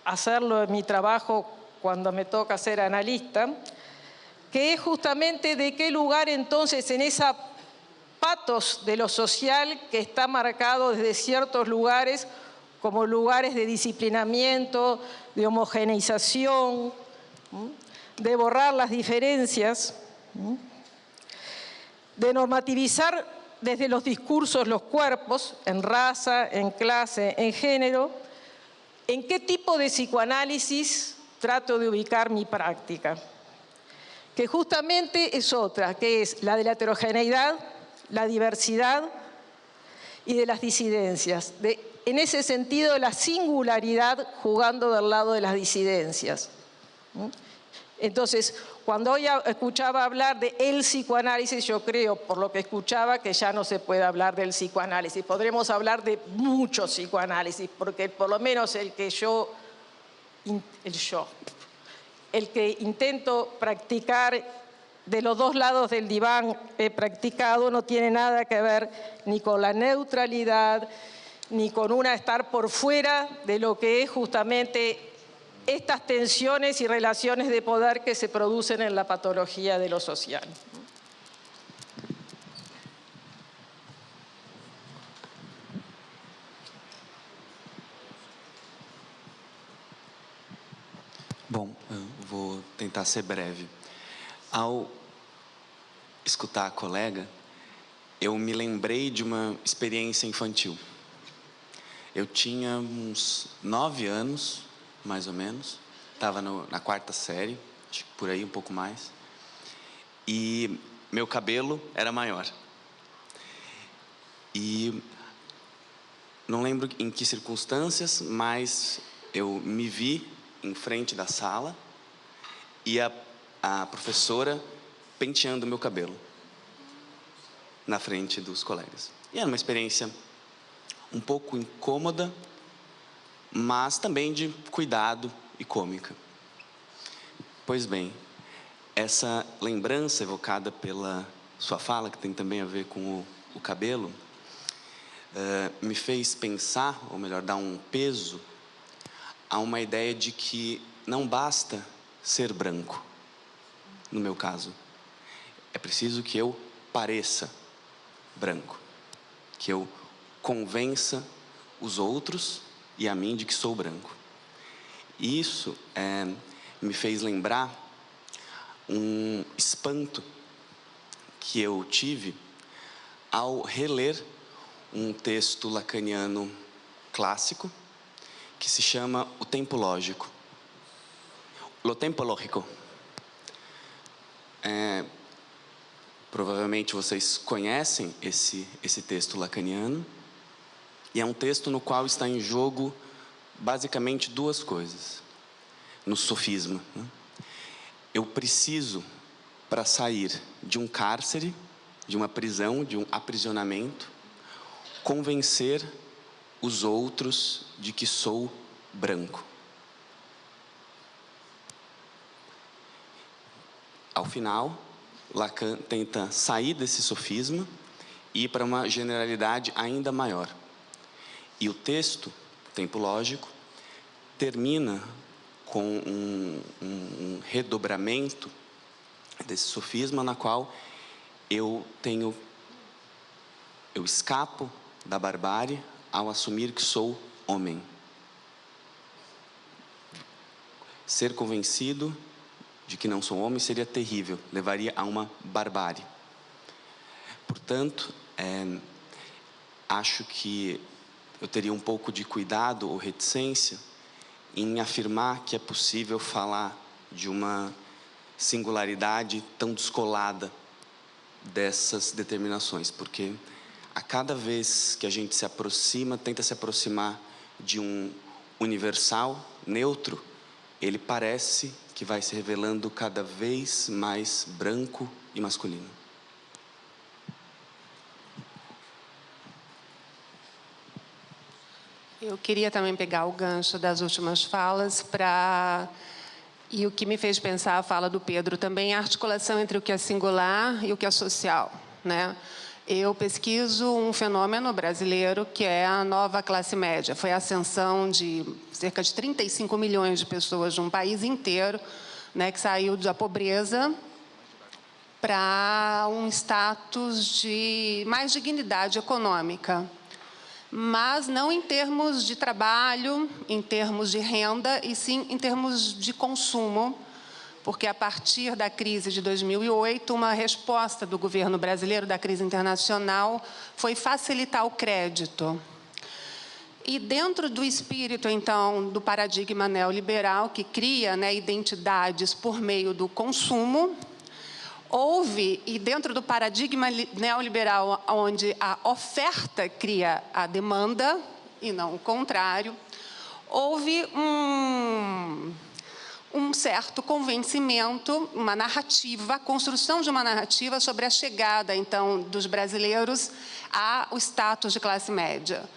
hacerlo en mi trabajo cuando me toca ser analista, que es justamente de qué lugar entonces en esa patos de lo social que está marcado desde ciertos lugares como lugares de disciplinamiento, de homogeneización, de borrar las diferencias, de normativizar desde los discursos los cuerpos, en raza, en clase, en género. ¿En qué tipo de psicoanálisis trato de ubicar mi práctica? Que justamente es otra, que es la de la heterogeneidad, la diversidad y de las disidencias. En ese sentido, la singularidad jugando del lado de las disidencias. Entonces, cuando hoy escuchaba hablar de el psicoanálisis, yo creo, por lo que escuchaba, que ya no se puede hablar del psicoanálisis. Podremos hablar de muchos psicoanálisis, porque por lo menos el que intento practicar de los dos lados del diván he practicado, no tiene nada que ver ni con la neutralidad, ni con estar por fuera de lo que es justamente estas tensiones y relaciones de poder que se producen en la patología de lo social. Bom, eu vou tentar ser breve. Ao escutar a colega, eu me lembrei de uma experiência infantil. Eu tinha uns 9 anos, mais ou menos, estava na 4ª série, acho que por aí um pouco mais, e meu cabelo era maior. E não lembro em que circunstâncias, mas eu me vi em frente da sala e a professora penteando meu cabelo na frente dos colegas. E era uma experiência um pouco incômoda, mas também de cuidado e cômica. Pois bem, essa lembrança evocada pela sua fala, que tem também a ver com o cabelo, me fez pensar, ou melhor, dar um peso a uma ideia de que não basta ser branco, no meu caso. É preciso que eu pareça branco, que eu convença os outros e a mim de que sou branco. E isso me fez lembrar um espanto que eu tive ao reler um texto lacaniano clássico que se chama O Tempo Lógico. Lo Tempo Lógico. Provavelmente vocês conhecem esse texto lacaniano, e é um texto no qual está em jogo basicamente 2 coisas, no sofisma. Eu preciso, para sair de um cárcere, de uma prisão, de um aprisionamento, convencer os outros de que sou branco. Ao final, Lacan tenta sair desse sofisma e ir para uma generalidade ainda maior. E o texto, Tempo Lógico, termina com um redobramento desse sofisma, na qual eu escapo da barbárie ao assumir que sou homem. Ser convencido de que não sou homem seria terrível, levaria a uma barbárie. Portanto, acho que eu teria um pouco de cuidado ou reticência em afirmar que é possível falar de uma singularidade tão descolada dessas determinações, porque a cada vez que a gente se aproxima, tenta se aproximar de um universal neutro, ele parece que vai se revelando cada vez mais branco e masculino. Eu queria também pegar o gancho das últimas falas e o que me fez pensar a fala do Pedro também, a articulação entre o que é singular e o que é social, né? Eu pesquiso um fenômeno brasileiro que é a nova classe média. Foi a ascensão de cerca de 35 milhões de pessoas de um país inteiro, né, que saiu da pobreza para um status de mais dignidade econômica. Mas não em termos de trabalho, em termos de renda, e sim em termos de consumo, porque a partir da crise de 2008, uma resposta do governo brasileiro, da crise internacional, foi facilitar o crédito. E dentro do espírito, então, do paradigma neoliberal, que cria, né, identidades por meio do consumo, e dentro do paradigma neoliberal, onde a oferta cria a demanda, e não o contrário, houve um certo convencimento, uma narrativa, a construção de uma narrativa sobre a chegada, então, dos brasileiros ao status de classe média.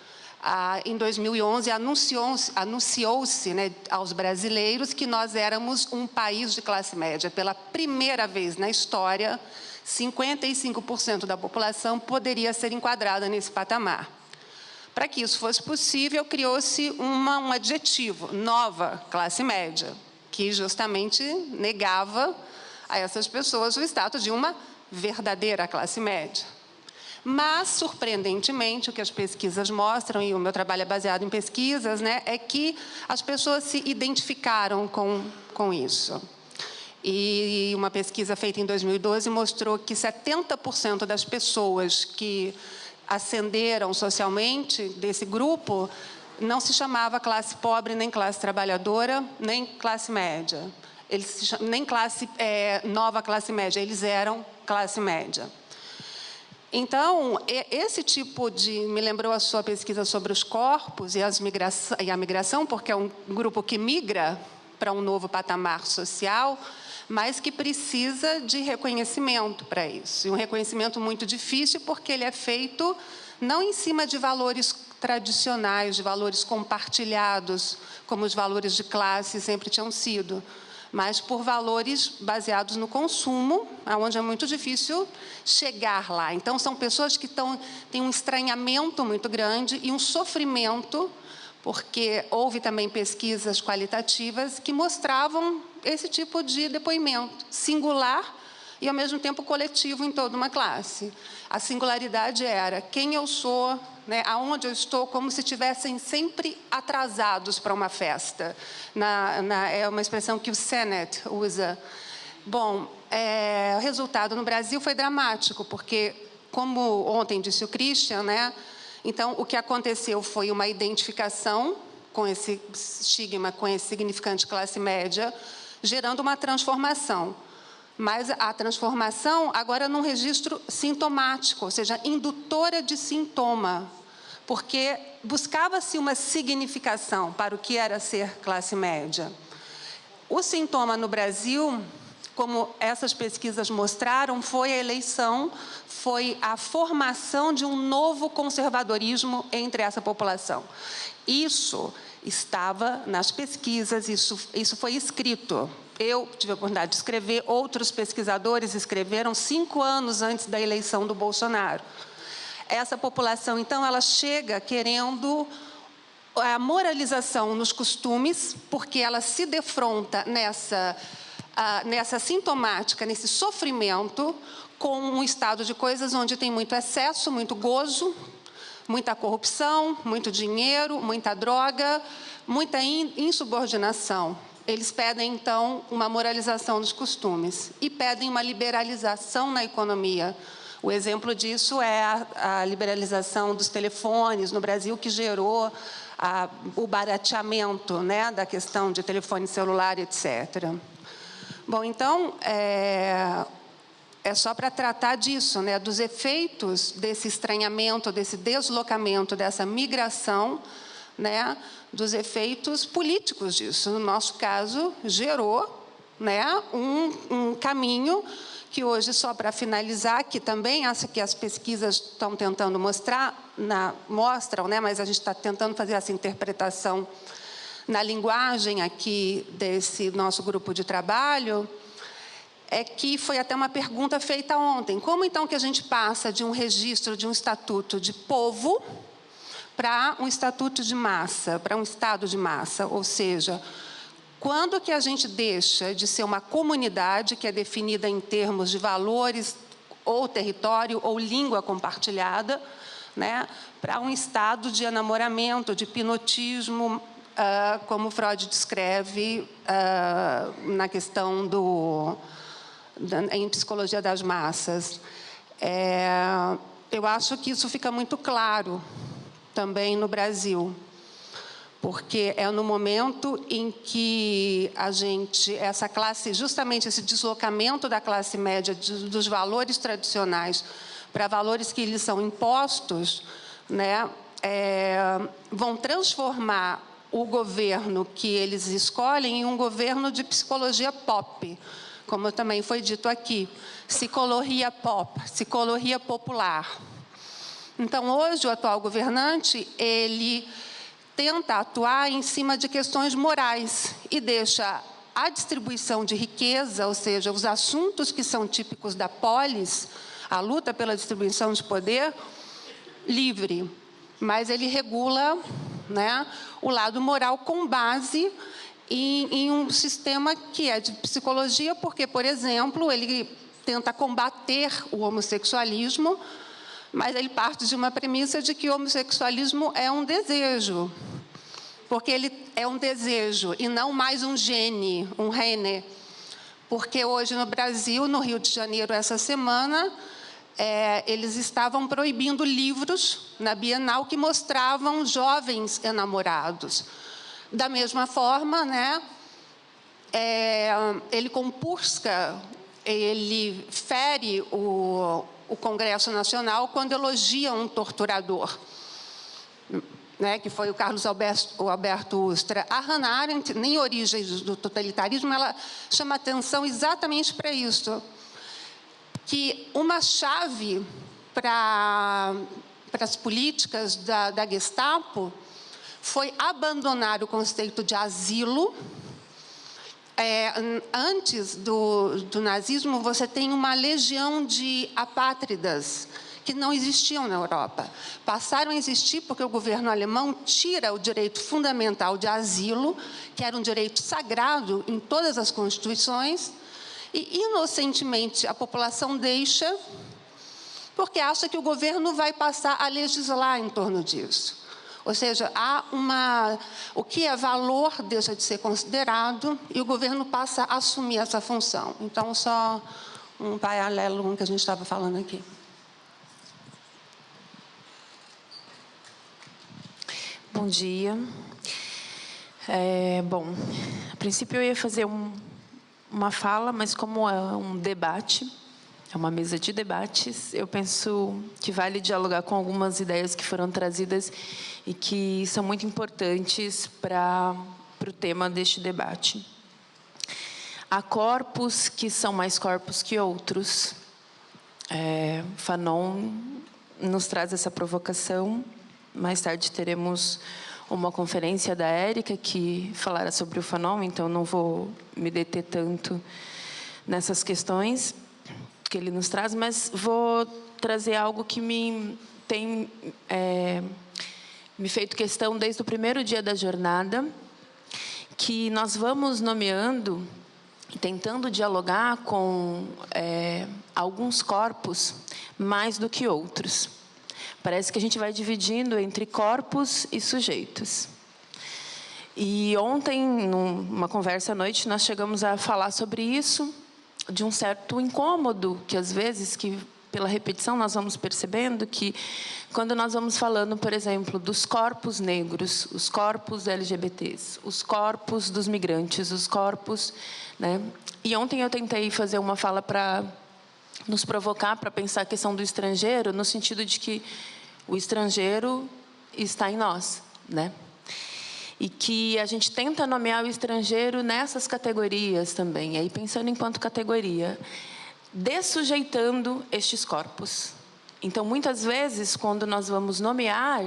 Em 2011, anunciou-se, né, aos brasileiros que nós éramos um país de classe média. Pela primeira vez na história, 55% da população poderia ser enquadrada nesse patamar. Para que isso fosse possível, criou-se um adjetivo, nova classe média, que justamente negava a essas pessoas o status de uma verdadeira classe média. Mas, surpreendentemente, o que as pesquisas mostram, e o meu trabalho é baseado em pesquisas, né, é que as pessoas se identificaram com isso. E uma pesquisa feita em 2012 mostrou que 70% das pessoas que ascenderam socialmente desse grupo não se chamava classe pobre, nem classe trabalhadora, nem classe média. Nem nova classe média, eles eram classe média. Então, esse tipo de... Me lembrou a sua pesquisa sobre os corpos e a migração, porque é um grupo que migra para um novo patamar social, mas que precisa de reconhecimento para isso. E um reconhecimento muito difícil, porque ele é feito não em cima de valores tradicionais, de valores compartilhados, como os valores de classe sempre tinham sido, mas por valores baseados no consumo, onde é muito difícil chegar lá. Então, são pessoas que têm um estranhamento muito grande e um sofrimento, porque houve também pesquisas qualitativas que mostravam esse tipo de depoimento, singular e, ao mesmo tempo, coletivo em toda uma classe. A singularidade era quem eu sou, né, aonde eu estou, como se estivessem sempre atrasados para uma festa. É uma expressão que o Sennett usa. Bom, o resultado no Brasil foi dramático, porque, como ontem disse o Christian, né, então, o que aconteceu foi uma identificação com esse estigma, com esse significante classe média, gerando uma transformação. Mas a transformação agora num registro sintomático, ou seja, indutora de sintoma, porque buscava-se uma significação para o que era ser classe média. O sintoma no Brasil, como essas pesquisas mostraram, foi a eleição, foi a formação de um novo conservadorismo entre essa população. Isso estava nas pesquisas, isso foi escrito. Eu tive a oportunidade de escrever, outros pesquisadores escreveram 5 anos antes da eleição do Bolsonaro. Essa população, então, ela chega querendo a moralização nos costumes, porque ela se defronta nessa sintomática, nesse sofrimento, com um estado de coisas onde tem muito excesso, muito gozo, muita corrupção, muito dinheiro, muita droga, muita insubordinação. Eles pedem, então, uma moralização dos costumes e pedem uma liberalização na economia. O exemplo disso é a liberalização dos telefones no Brasil, que gerou o barateamento, né, da questão de telefone celular, etc. Bom, então, é só para tratar disso, né, dos efeitos desse estranhamento, desse deslocamento, dessa migração, né, dos efeitos políticos disso. No nosso caso, gerou, né, um caminho que hoje, só para finalizar, que também acho que as pesquisas estão tentando mostram, né, mas a gente está tentando fazer essa interpretação na linguagem aqui desse nosso grupo de trabalho, é que foi até uma pergunta feita ontem. Como, então, que a gente passa de um registro, de um estatuto de povo, para um estatuto de massa, para um estado de massa? Ou seja, quando que a gente deixa de ser uma comunidade que é definida em termos de valores, ou território, ou língua compartilhada, né, para um estado de enamoramento, de hipnotismo, como Freud descreve na questão em Psicologia das Massas. Eu acho que isso fica muito claro também no Brasil, porque é no momento em que essa classe, justamente esse deslocamento da classe média dos valores tradicionais para valores que lhes são impostos, né, vão transformar o governo que eles escolhem em um governo de psicologia pop, como também foi dito aqui, psicologia pop, psicologia popular. Então, hoje, o atual governante, ele tenta atuar em cima de questões morais e deixa a distribuição de riqueza, ou seja, os assuntos que são típicos da polis, a luta pela distribuição de poder, livre. Mas ele regula, né, o lado moral com base em um sistema que é de psicologia, porque, por exemplo, ele tenta combater o homossexualismo, mas ele parte de uma premissa de que o homossexualismo é um desejo, porque ele é um desejo e não mais um gene, um rene. Porque hoje no Brasil, no Rio de Janeiro, essa semana, eles estavam proibindo livros na Bienal que mostravam jovens enamorados. Da mesma forma, né, ele compulsa, ele fere o Congresso Nacional quando elogia um torturador, né, que foi o Carlos Alberto Ustra. A Hannah Arendt, em Origens do Totalitarismo, ela chama atenção exatamente para isso, que uma chave para as políticas da Gestapo foi abandonar o conceito de asilo. Antes do nazismo, você tem uma legião de apátridas que não existiam na Europa. Passaram a existir porque o governo alemão tira o direito fundamental de asilo, que era um direito sagrado em todas as constituições, e, inocentemente, a população deixa, porque acha que o governo vai passar a legislar em torno disso. Ou seja, o que é valor deixa de ser considerado e o governo passa a assumir essa função. Então, só um paralelo com o que a gente estava falando aqui. Bom dia. Bom, a princípio eu ia fazer uma fala, mas como é um debate, é uma mesa de debates, eu penso que vale dialogar com algumas ideias que foram trazidas e que são muito importantes para o tema deste debate. Há corpos que são mais corpos que outros. Fanon nos traz essa provocação. Mais tarde teremos uma conferência da Érica que falará sobre o Fanon, então não vou me deter tanto nessas questões que ele nos traz, mas vou trazer algo que me tem me feito questão desde o primeiro dia da jornada, que nós vamos nomeando e tentando dialogar com alguns corpos mais do que outros. Parece que a gente vai dividindo entre corpos e sujeitos. E ontem, numa conversa à noite, nós chegamos a falar sobre isso, de um certo incômodo, que às vezes, que pela repetição nós vamos percebendo que, quando nós vamos falando, por exemplo, dos corpos negros, os corpos LGBTs, os corpos dos migrantes, os corpos, né? E ontem eu tentei fazer uma fala para nos provocar para pensar a questão do estrangeiro, no sentido de que o estrangeiro está em nós, né? E que a gente tenta nomear o estrangeiro nessas categorias também, aí pensando enquanto categoria, dessujeitando estes corpos. Então, muitas vezes, quando nós vamos nomear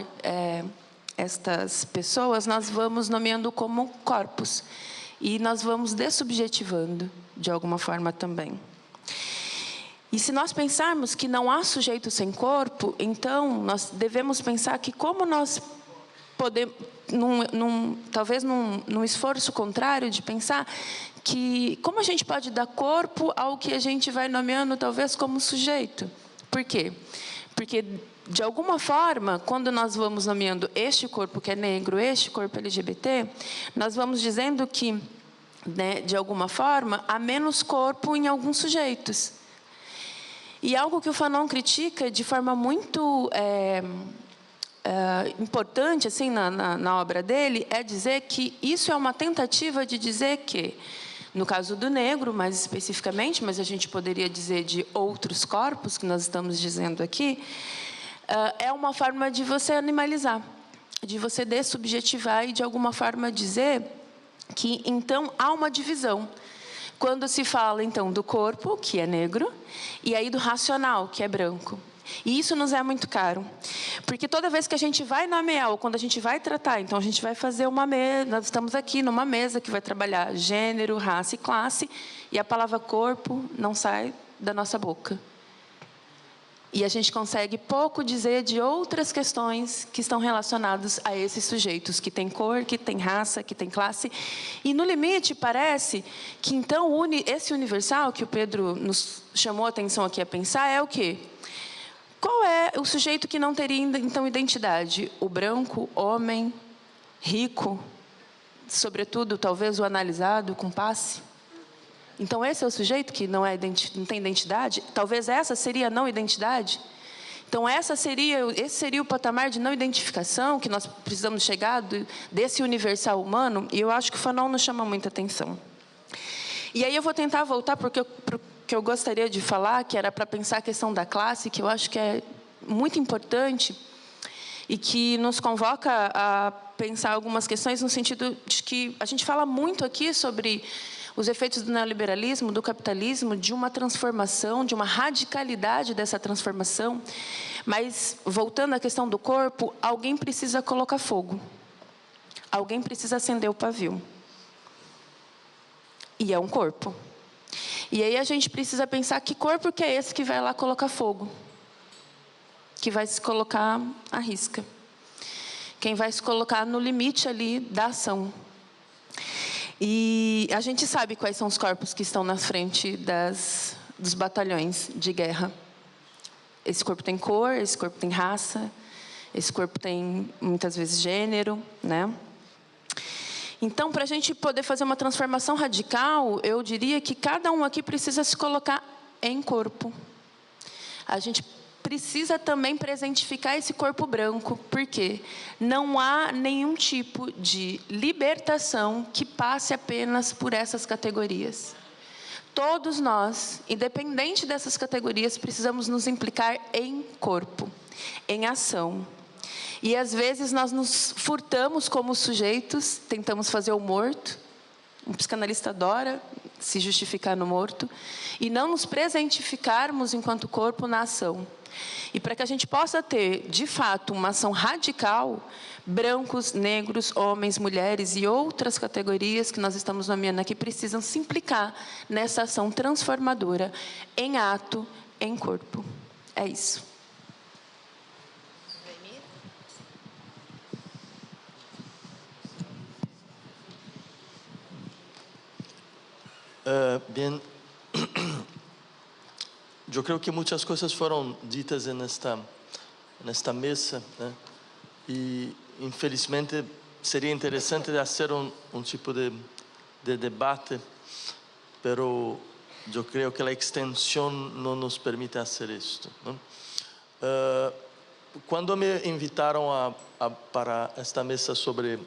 estas pessoas, nós vamos nomeando como corpos. E nós vamos dessubjetivando, de alguma forma, também. E se nós pensarmos que não há sujeito sem corpo, então nós devemos pensar que como nós podemos, talvez num esforço contrário de pensar que como a gente pode dar corpo ao que a gente vai nomeando talvez como sujeito. Por quê? Porque, de alguma forma, quando nós vamos nomeando este corpo que é negro, este corpo LGBT, nós vamos dizendo que, né, de alguma forma, há menos corpo em alguns sujeitos. E algo que o Fanon critica de forma muito importante assim, na obra dele é dizer que isso é uma tentativa de dizer que, no caso do negro, mais especificamente, mas a gente poderia dizer de outros corpos que nós estamos dizendo aqui, é uma forma de você animalizar. de você dessubjetivar e, de alguma forma, dizer que, então, há uma divisão. Quando se fala, então, do corpo, que é negro, e aí do racional, que é branco. E isso nos é muito caro. Porque toda vez que a gente vai nomear, ou quando a gente vai tratar, então a gente vai fazer uma mesa, nós estamos aqui numa mesa que vai trabalhar gênero, raça e classe, e a palavra corpo não sai da nossa boca. E a gente consegue pouco dizer de outras questões que estão relacionadas a esses sujeitos, que têm cor, que têm raça, que têm classe. E, no limite, parece que, então, esse universal que o Pedro nos chamou a atenção aqui a pensar é o quê? Qual é o sujeito que não teria, então, identidade? O branco, homem, rico, sobretudo, talvez, o analisado com passe? Então, esse é o sujeito que não tem identidade? Talvez essa seria a não identidade? Então, esse seria o patamar de não identificação que nós precisamos chegar desse universal humano? E eu acho que o Fanon nos chama muita atenção. E aí eu vou tentar voltar para o que eu gostaria de falar, que era para pensar a questão da classe, que eu acho que é muito importante e que nos convoca a pensar algumas questões no sentido de que a gente fala muito aqui sobre os efeitos do neoliberalismo, do capitalismo, de uma transformação, de uma radicalidade dessa transformação. Mas, voltando à questão do corpo, alguém precisa colocar fogo. Alguém precisa acender o pavio. E é um corpo. E aí a gente precisa pensar que corpo que é esse que vai lá colocar fogo? Que vai se colocar à risca. Quem vai se colocar no limite ali da ação. E a gente sabe quais são os corpos que estão na frente dos batalhões de guerra. Esse corpo tem cor, esse corpo tem raça, esse corpo tem, muitas vezes, gênero, né? Então, para a gente poder fazer uma transformação radical, eu diria que cada um aqui precisa se colocar em corpo. A gente precisa também presentificar esse corpo branco, porque não há nenhum tipo de libertação que passe apenas por essas categorias. Todos nós, independente dessas categorias, precisamos nos implicar em corpo, em ação. E, às vezes, nós nos furtamos como sujeitos, tentamos fazer o morto. Um psicanalista adora se justificar no morto. E não nos presentificarmos enquanto corpo na ação. E para que a gente possa ter, de fato, uma ação radical, brancos, negros, homens, mulheres e outras categorias que nós estamos nomeando aqui precisam se implicar nessa ação transformadora, em ato, em corpo. É isso. Bien, yo creo que muchas cosas fueron ditas en esta mesa, ¿eh? Y infelizmente sería interesante de hacer un tipo de debate, pero yo creo que la extensión no nos permite hacer esto, ¿no? Cuando me invitaron para esta mesa sobre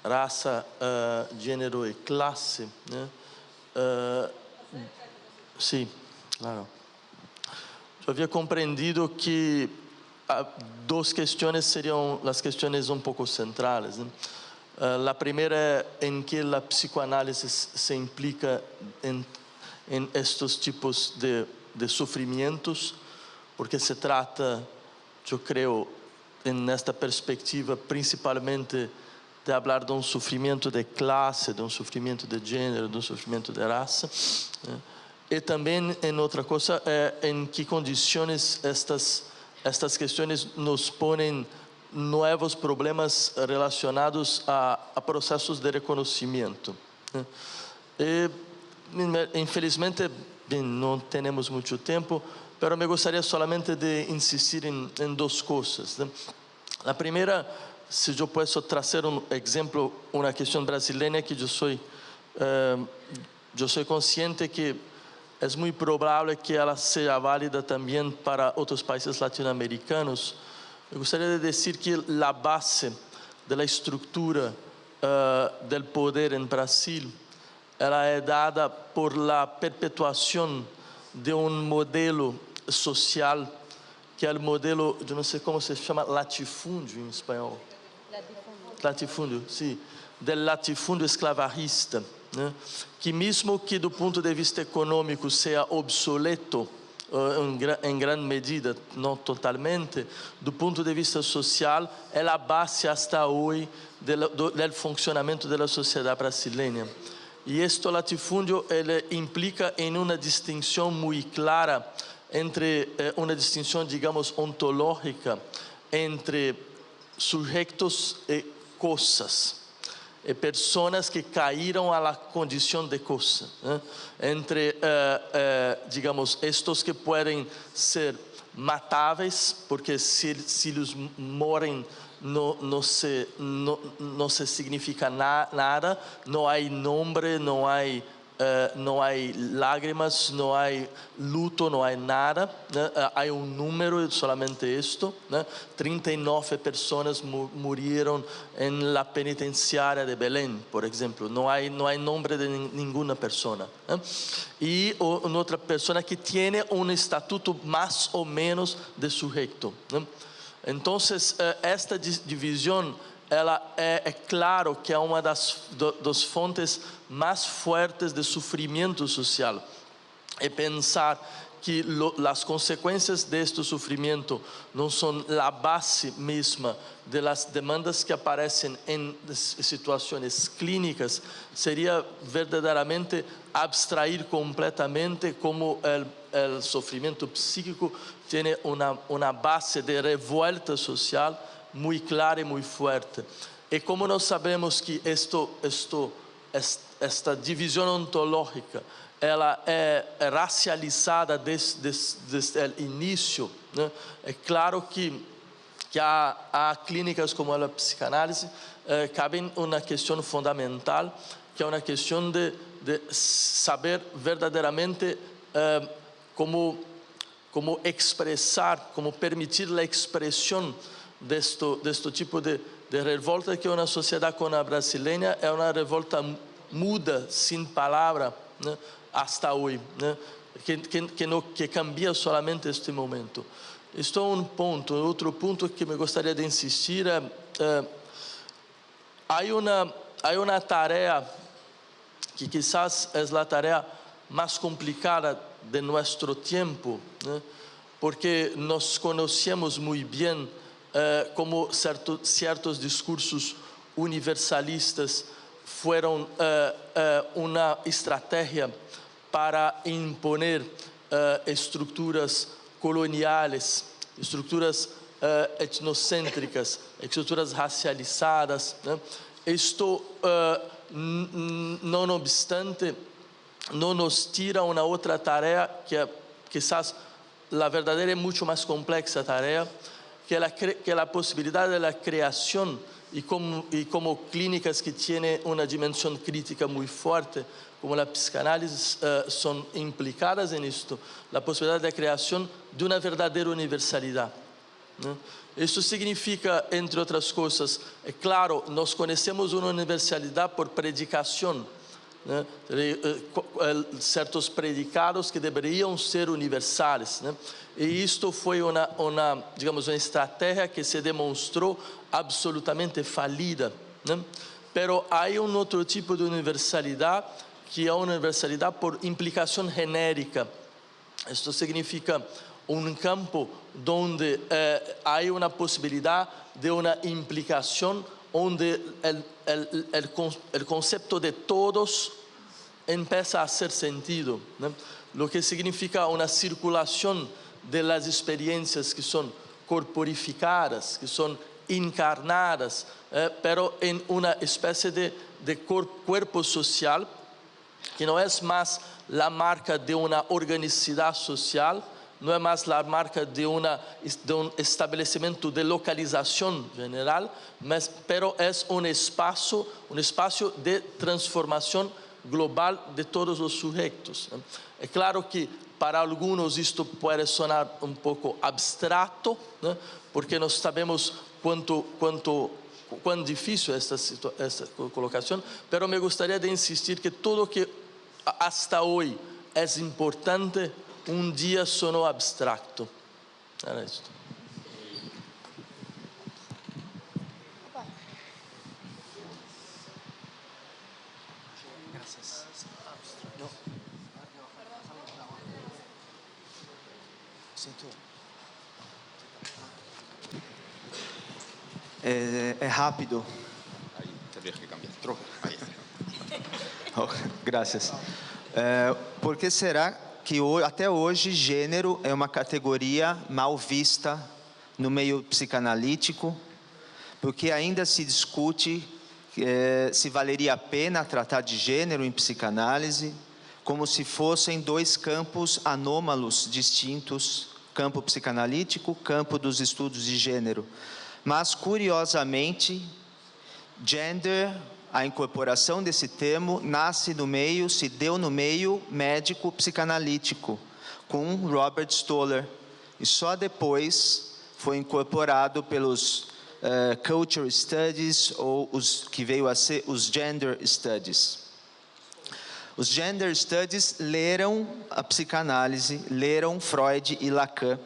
raza, género y clase, ¿eh? Sí, claro. Yo había comprendido que dos cuestiones serían las cuestiones un poco centrales, ¿no? La primera en que la psicoanálisis se implica en estos tipos de sufrimientos, porque se trata, yo creo, en esta perspectiva principalmente de hablar de un sufrimiento de clase, de un sufrimiento de género, de un sufrimiento de raza. Y también en otra cosa, en qué condiciones estas cuestiones nos ponen nuevos problemas relacionados a procesos de reconocimiento. Infelizmente, bien, no tenemos mucho tiempo, pero me gustaría solamente de insistir en dos cosas, ¿no? La primera, si yo puedo trazer un ejemplo, una cuestión brasileña que yo soy consciente que es muy probable que ella sea válida también para otros países latinoamericanos. Me gustaría decir que la base de la estructura del poder en Brasil ela es dada por la perpetuación de un modelo social que é o modelo, eu não sei como se chama, latifúndio em espanhol. Latifúndio, sim, del latifúndio esclavagista, né? Que mesmo que do ponto de vista econômico seja obsoleto, em grande medida, não totalmente, do ponto de vista social, é a base hasta hoje do funcionamento da sociedade brasileira. E este latifúndio ele implica em uma distinção muito clara entre uma distinção, digamos, ontológica entre sujeitos e coisas. E pessoas que caíram à condição de coisa, né? Entre, digamos, estes que podem ser matáveis, porque se eles morrem não se significa nada, não há nome, não há lágrimas, não há luto, não há nada, né? Há número, solamente isto, né? 39 pessoas morreram na penitenciária de Belém, por exemplo. Não há nome de nenhuma pessoa, né? E outra pessoa que tem estatuto mais ou menos de sujeito, né? Então, esta divisão, ela é claro que é uma das fontes mais fortes de sofrimento social. E pensar que as consequências deste sofrimento não são a base mesma das demandas que aparecem em situações clínicas, seria verdadeiramente abstrair completamente como o sofrimento psíquico tem uma base de revolta social muito clara e muito forte. E como nós sabemos que esta divisão ontológica ela é racializada desde o início, né? É claro que há clínicas como a psicanálise cabem uma questão fundamental, que é uma questão de saber verdadeiramente como expressar, como permitir a expressão deste tipo de revolta, que é uma sociedade como a brasileira é uma revolta muda, sem palavra, né? Hasta hoje, né? Que cambia solamente este momento. Isto é ponto. Outro ponto que me gostaria de insistir há uma tarefa que quizás é a tarefa mais complicada de nosso tempo, né? Porque nós conhecemos muito bem como certos discursos universalistas foram uma estratégia para imponer estruturas coloniais, estruturas etnocêntricas, estruturas racializadas, né? Isto, não obstante, não nos tira uma outra tarefa que é, quizás, a verdadeira é muito mais complexa tarefa, que é a possibilidade da criação e como clínicas que têm uma dimensão crítica muito forte, como a psicanálise, são implicadas nisto, a possibilidade da criação de uma verdadeira universalidade, né? Isso significa, entre outras coisas, é claro, nós conhecemos uma universalidade por predicação, né? Certos predicados que deveriam ser universais, né? E isto foi digamos, uma estratégia que se demonstrou absolutamente falida, né? Pero há outro tipo de universalidade, que é a universalidade por implicação genérica. Isto significa campo onde há uma possibilidade de uma implicação onde o conceito de todos começa a ser sentido, né? Lo que significa uma circulação das experiências que são corporificadas, que são encarnadas, pero em uma espécie de corpo social, que não é mais a marca de uma organicidade social, não é mais a marca de um estabelecimento de localização general, pero é um espaço de transformação global de todos os sujeitos. É claro que para alguns isto pode sonar um pouco abstrato, né? Porque nós sabemos quão difícil é esta colocação, pero me gostaria de insistir que tudo que hasta hoje é importante, um dia sonou abstracto. Era isso. É rápido. Ahí, tendrías que cambiar. Troca. Ahí. Oh, graças. Por que será que até hoje gênero é uma categoria mal vista no meio psicanalítico? Porque ainda se discute se valeria a pena tratar de gênero em psicanálise, como se fossem dois campos anômalos distintos, campo psicanalítico, campo dos estudos de gênero. Mas, curiosamente, gender, a incorporação desse termo, se deu no meio médico psicanalítico, com Robert Stoller. E só depois foi incorporado pelos Culture Studies, ou os que veio a ser os Gender Studies. Os Gender Studies leram a psicanálise, leram Freud e Lacan.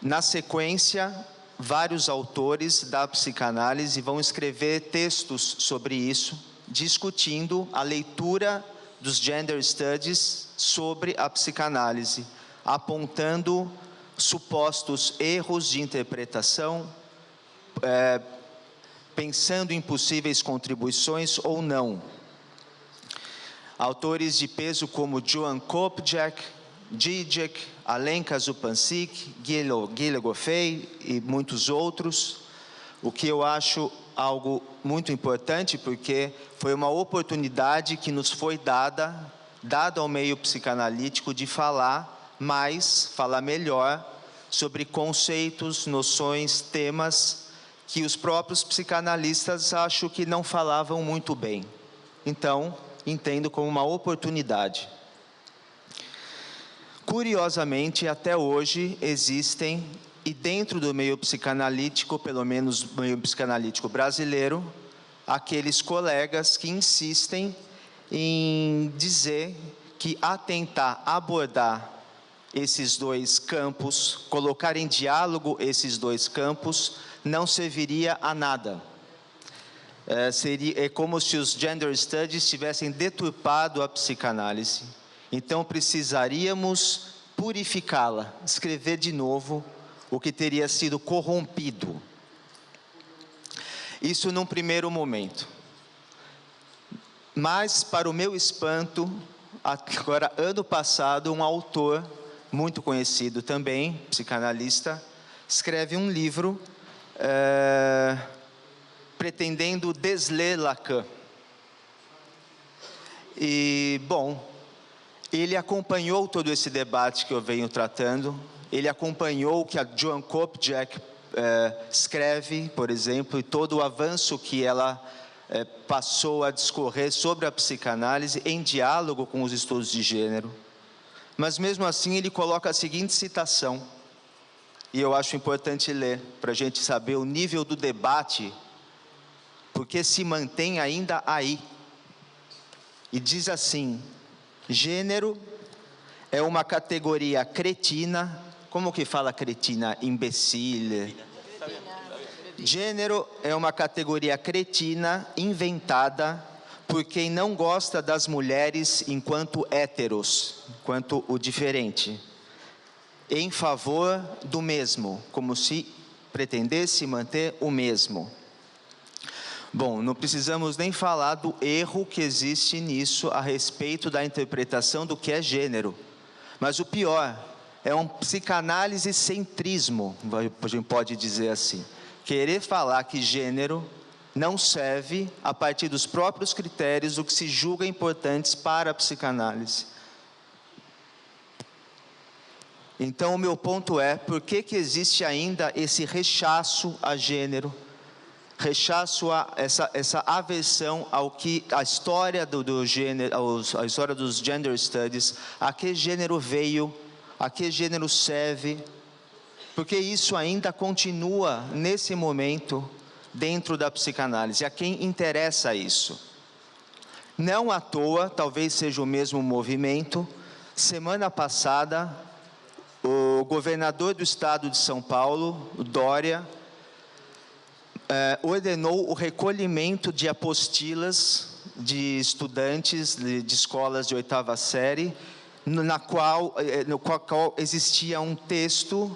Na sequência, vários autores da psicanálise vão escrever textos sobre isso, discutindo a leitura dos Gender Studies sobre a psicanálise, apontando supostos erros de interpretação, pensando em possíveis contribuições ou não. Autores de peso como Joan Kopjak, Zizek, Alenka Zupančič, Gile Goffey e muitos outros, o que eu acho algo muito importante, porque foi uma oportunidade que nos foi dada ao meio psicanalítico de falar mais, falar melhor sobre conceitos, noções, temas que os próprios psicanalistas acho que não falavam muito bem. Então, entendo como uma oportunidade. Curiosamente, até hoje existem, e dentro do meio psicanalítico, pelo menos no meio psicanalítico brasileiro, aqueles colegas que insistem em dizer que a tentar abordar esses dois campos, colocar em diálogo esses dois campos, não serviria a nada. É como se os Gender Studies tivessem deturpado a psicanálise. Então, precisaríamos purificá-la, escrever de novo o que teria sido corrompido. Isso num primeiro momento. Mas, para o meu espanto, agora, ano passado, um autor muito conhecido também, psicanalista, escreve um livro pretendendo desler Lacan. E, bom, ele acompanhou todo esse debate que eu venho tratando, ele acompanhou o que a Joan Kopjak escreve, por exemplo, e todo o avanço que ela passou a discorrer sobre a psicanálise em diálogo com os estudos de gênero. Mas mesmo assim ele coloca a seguinte citação, e eu acho importante ler, para a gente saber o nível do debate, porque se mantém ainda aí. E diz assim: gênero é uma categoria cretina. Como que fala cretina? Imbecile. Gênero é uma categoria cretina inventada por quem não gosta das mulheres enquanto héteros, enquanto o diferente, em favor do mesmo, como se pretendesse manter o mesmo. Bom, não precisamos nem falar do erro que existe nisso a respeito da interpretação do que é gênero. Mas o pior é um psicanálise centrismo, a gente pode dizer assim. Querer falar que gênero não serve a partir dos próprios critérios do que se julga importantes para a psicanálise. Então, o meu ponto é, por que existe ainda esse rechaço a gênero? Rechaço a essa aversão ao que a história do gênero, a história dos Gender Studies, a que gênero veio, a que gênero serve, porque isso ainda continua nesse momento dentro da psicanálise, a quem interessa isso. Não à toa, talvez seja o mesmo movimento, semana passada O governador do estado de São Paulo, Dória, ordenou o recolhimento de apostilas de estudantes de escolas de 8ª série, no qual existia um texto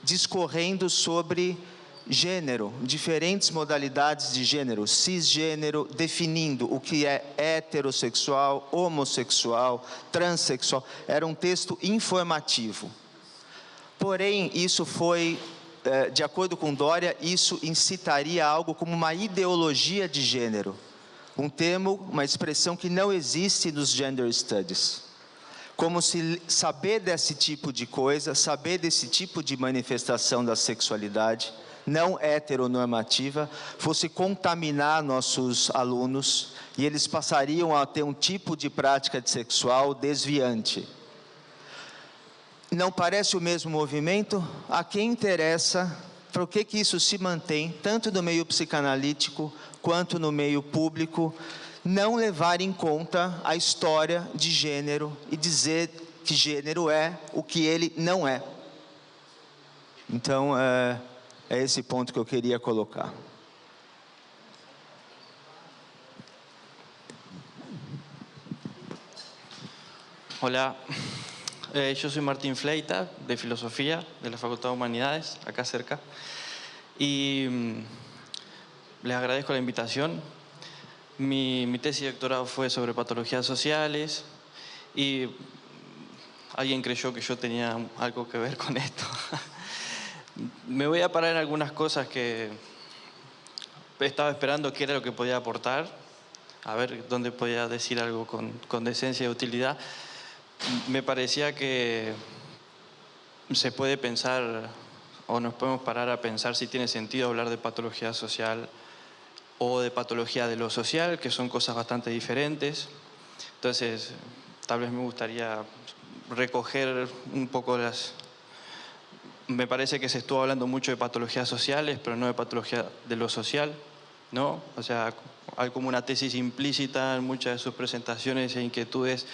discorrendo sobre gênero, diferentes modalidades de gênero, cisgênero, definindo o que é heterossexual, homossexual, transexual. Era um texto informativo. Porém, isso foi, de acordo com Dória, isso incitaria algo como uma ideologia de gênero. Um termo, uma expressão que não existe nos gender studies. Como se saber desse tipo de coisa, saber desse tipo de manifestação da sexualidade não heteronormativa, fosse contaminar nossos alunos e eles passariam a ter um tipo de prática sexual desviante. Não parece o mesmo movimento? A quem interessa, por que isso se mantém, tanto no meio psicanalítico quanto no meio público, não levar em conta a história de gênero e dizer que gênero é o que ele não é. Então, é esse ponto que eu queria colocar. Hola, yo soy Martín Fleita, de Filosofía, de la Facultad de Humanidades, acá cerca. Y les agradezco la invitación. Mi tesis de doctorado fue sobre patologías sociales y alguien creyó que yo tenía algo que ver con esto. Me voy a parar en algunas cosas que estaba esperando qué era lo que podía aportar, a ver dónde podía decir algo con decencia y utilidad. Me parecía que se puede pensar, o nos podemos parar a pensar si tiene sentido hablar de patología social o de patología de lo social, que son cosas bastante diferentes. Entonces, tal vez me gustaría recoger un poco las... Me parece que se estuvo hablando mucho de patologías sociales, pero no de patología de lo social, ¿no? O sea, hay como una tesis implícita en muchas de sus presentaciones e inquietudes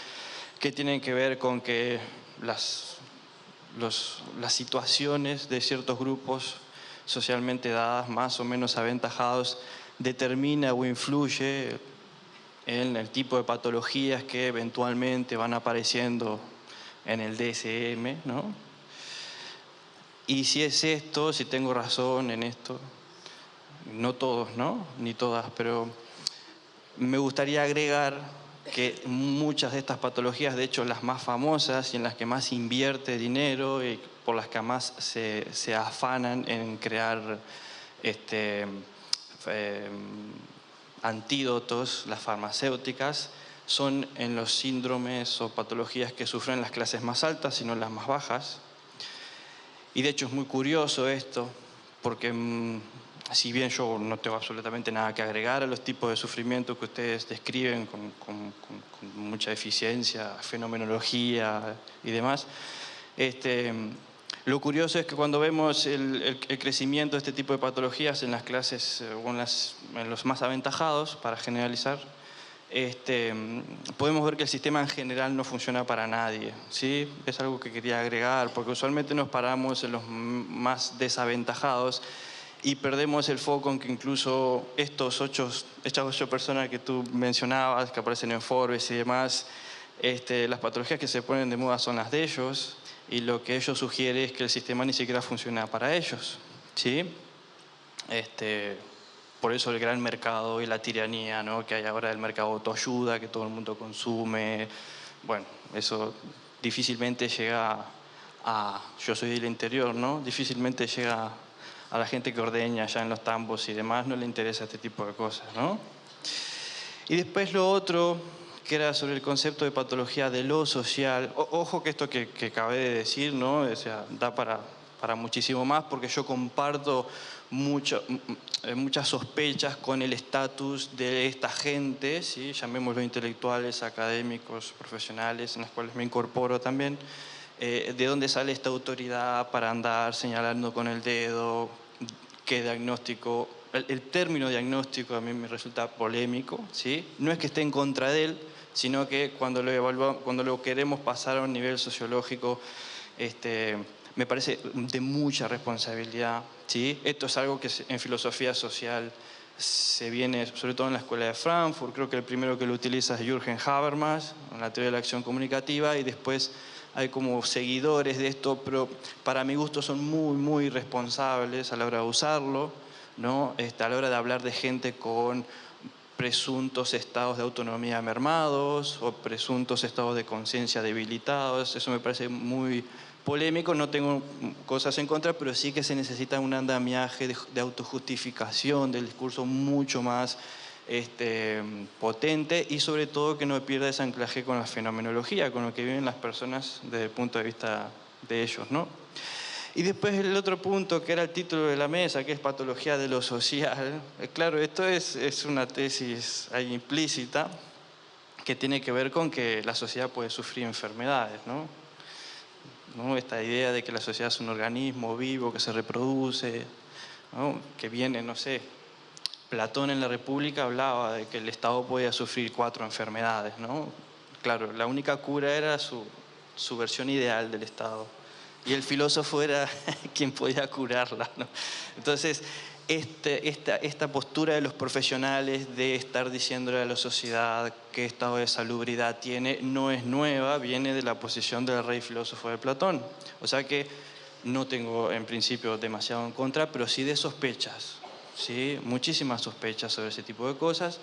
que tienen que ver con que las situaciones de ciertos grupos socialmente dadas, más o menos aventajados, determina o influye en el tipo de patologías que eventualmente van apareciendo en el DSM, ¿no? Y si es esto, si tengo razón en esto, no todos, ¿no? Ni todas, pero me gustaría agregar que muchas de estas patologías, de hecho las más famosas y en las que más invierte dinero y por las que más se afanan en crear antídotos, las farmacéuticas, son en los síndromes o patologías que sufren las clases más altas y no las más bajas. Y de hecho es muy curioso esto, porque si bien yo no tengo absolutamente nada que agregar a los tipos de sufrimiento que ustedes describen con mucha eficiencia, fenomenología y demás, lo curioso es que cuando vemos el crecimiento de este tipo de patologías en las clases o en los más aventajados, para generalizar, podemos ver que el sistema en general no funciona para nadie, ¿sí? Es algo que quería agregar, porque usualmente nos paramos en los más desaventajados y perdemos el foco en que incluso estas 8 personas que tú mencionabas, que aparecen en Forbes y demás, las patologías que se ponen de moda son las de ellos, y lo que ellos sugieren es que el sistema ni siquiera funciona para ellos, ¿sí? Por eso el gran mercado y la tiranía, ¿no?, que hay ahora del mercado de autoayuda, que todo el mundo consume. Bueno, eso difícilmente llega a... Yo soy del interior, ¿no? Difícilmente llega a la gente que ordeña allá en los tambos y demás, no le interesa este tipo de cosas, ¿no? Y después lo otro, que era sobre el concepto de patología de lo social. Ojo que esto que acabé de decir, ¿no?, o sea, da para muchísimo más, porque yo comparto muchas sospechas con el estatus de esta gente, ¿sí?, llamémoslo intelectuales, académicos, profesionales, en las cuales me incorporo también, de dónde sale esta autoridad para andar señalando con el dedo, qué diagnóstico. El término diagnóstico a mí me resulta polémico, ¿sí? No es que esté en contra de él, sino que cuando lo queremos pasar a un nivel sociológico, me parece de mucha responsabilidad, ¿sí? Esto es algo que en filosofía social se viene, sobre todo en la Escuela de Frankfurt, creo que el primero que lo utiliza es Jürgen Habermas, en la teoría de la acción comunicativa, y después hay como seguidores de esto, pero para mi gusto son muy, muy responsables a la hora de usarlo, ¿no? A la hora de hablar de gente con presuntos estados de autonomía mermados o presuntos estados de conciencia debilitados. Eso me parece muy polémico, no tengo cosas en contra, pero sí que se necesita un andamiaje de autojustificación del discurso mucho más potente, y sobre todo que no pierda ese anclaje con la fenomenología, con lo que viven las personas desde el punto de vista de ellos, ¿no? Y después el otro punto, que era el título de la mesa, que es patología de lo social. Claro, esto es una tesis ahí implícita que tiene que ver con que la sociedad puede sufrir enfermedades, ¿no? Esta idea de que la sociedad es un organismo vivo que se reproduce, ¿no? Que viene, no sé, Platón en la República hablaba de que el Estado podía sufrir 4 enfermedades, ¿no? Claro, la única cura era su versión ideal del Estado. Y el filósofo era quien podía curarla, ¿no? Entonces, esta postura de los profesionales de estar diciéndole a la sociedad qué estado de salubridad tiene no es nueva, viene de la posición del rey filósofo de Platón. O sea que no tengo en principio demasiado en contra, pero sí de sospechas, ¿sí? Muchísimas sospechas sobre ese tipo de cosas.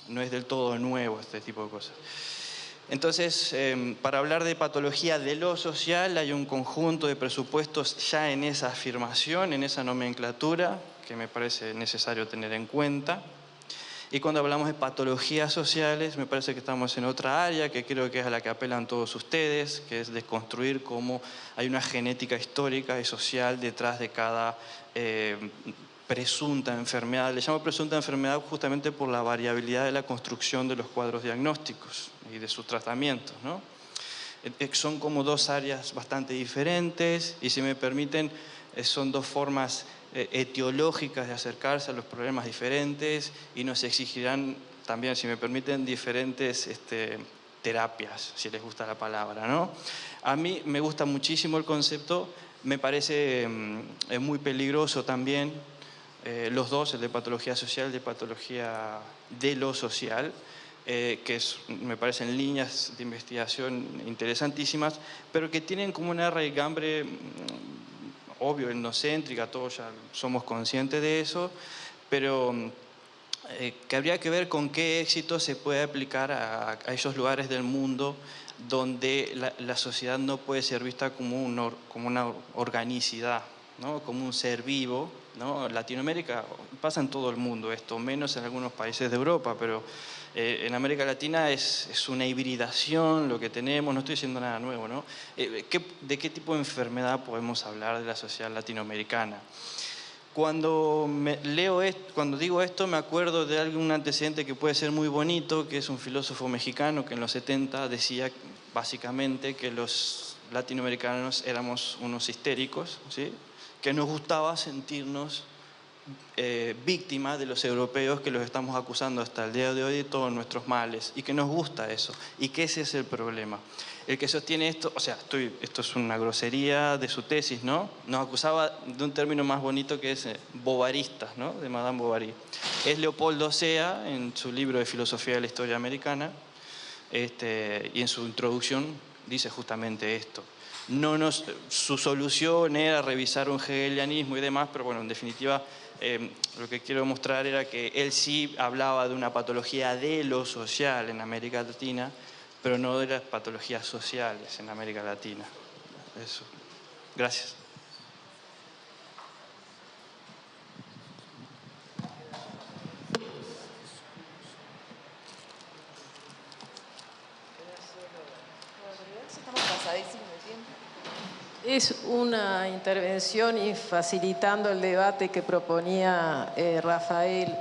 No es del todo nuevo este tipo de cosas. Entonces, para hablar de patología de lo social, hay un conjunto de presupuestos ya en esa afirmación, en esa nomenclatura, que me parece necesario tener en cuenta. Y cuando hablamos de patologías sociales, me parece que estamos en otra área, que creo que es a la que apelan todos ustedes, que es desconstruir cómo hay una genética histórica y social detrás de cada presunta enfermedad. Le llamo presunta enfermedad justamente por la variabilidad de la construcción de los cuadros diagnósticos y de sus tratamientos, ¿no? Son como 2 áreas bastante diferentes y, si me permiten, son 2 formas etiológicas de acercarse a los problemas diferentes, y nos exigirán también, si me permiten, diferentes terapias, si les gusta la palabra, ¿no? A mí me gusta muchísimo el concepto, me parece muy peligroso también, los dos, el de patología social y el de patología de lo social, que me parecen líneas de investigación interesantísimas, pero que tienen como una raigambre, obvio, etnocéntrica, todos ya somos conscientes de eso, pero que habría que ver con qué éxito se puede aplicar a esos lugares del mundo donde la sociedad no puede ser vista como una organicidad, ¿no? Como un ser vivo, ¿no? Latinoamérica pasa en todo el mundo esto, menos en algunos países de Europa, pero en América Latina es una hibridación lo que tenemos, no estoy diciendo nada nuevo, ¿no? ¿De qué tipo de enfermedad podemos hablar de la sociedad latinoamericana? Cuando digo esto, me acuerdo de algún antecedente que puede ser muy bonito, que es un filósofo mexicano que en los 70 decía básicamente que los latinoamericanos éramos unos histéricos, ¿sí? Que nos gustaba sentirnos víctimas de los europeos, que los estamos acusando hasta el día de hoy de todos nuestros males, y que nos gusta eso, y que ese es el problema. El que sostiene esto, o sea, esto es una grosería de su tesis, ¿no? Nos acusaba de un término más bonito que es bovaristas, ¿no? De Madame Bovary. Es Leopoldo Sea, en su libro de Filosofía de la Historia Americana, y en su introducción dice justamente esto. Su solución era revisar un hegelianismo y demás, pero bueno, en definitiva, lo que quiero mostrar era que él sí hablaba de una patología de lo social en América Latina, pero no de las patologías sociales en América Latina. Eso. Gracias. Es una intervención y facilitando el debate que proponía Rafael,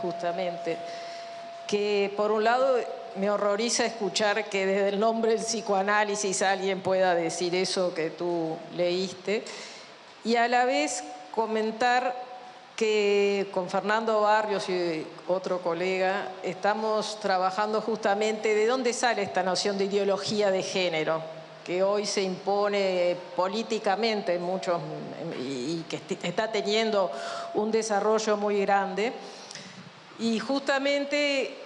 justamente, que por un lado me horroriza escuchar que desde el nombre del psicoanálisis alguien pueda decir eso que tú leíste, y a la vez comentar que con Fernando Barrios y otro colega estamos trabajando justamente de dónde sale esta noción de ideología de género. que hoy se impone políticamente en muchos y que está teniendo un desarrollo muy grande. Y justamente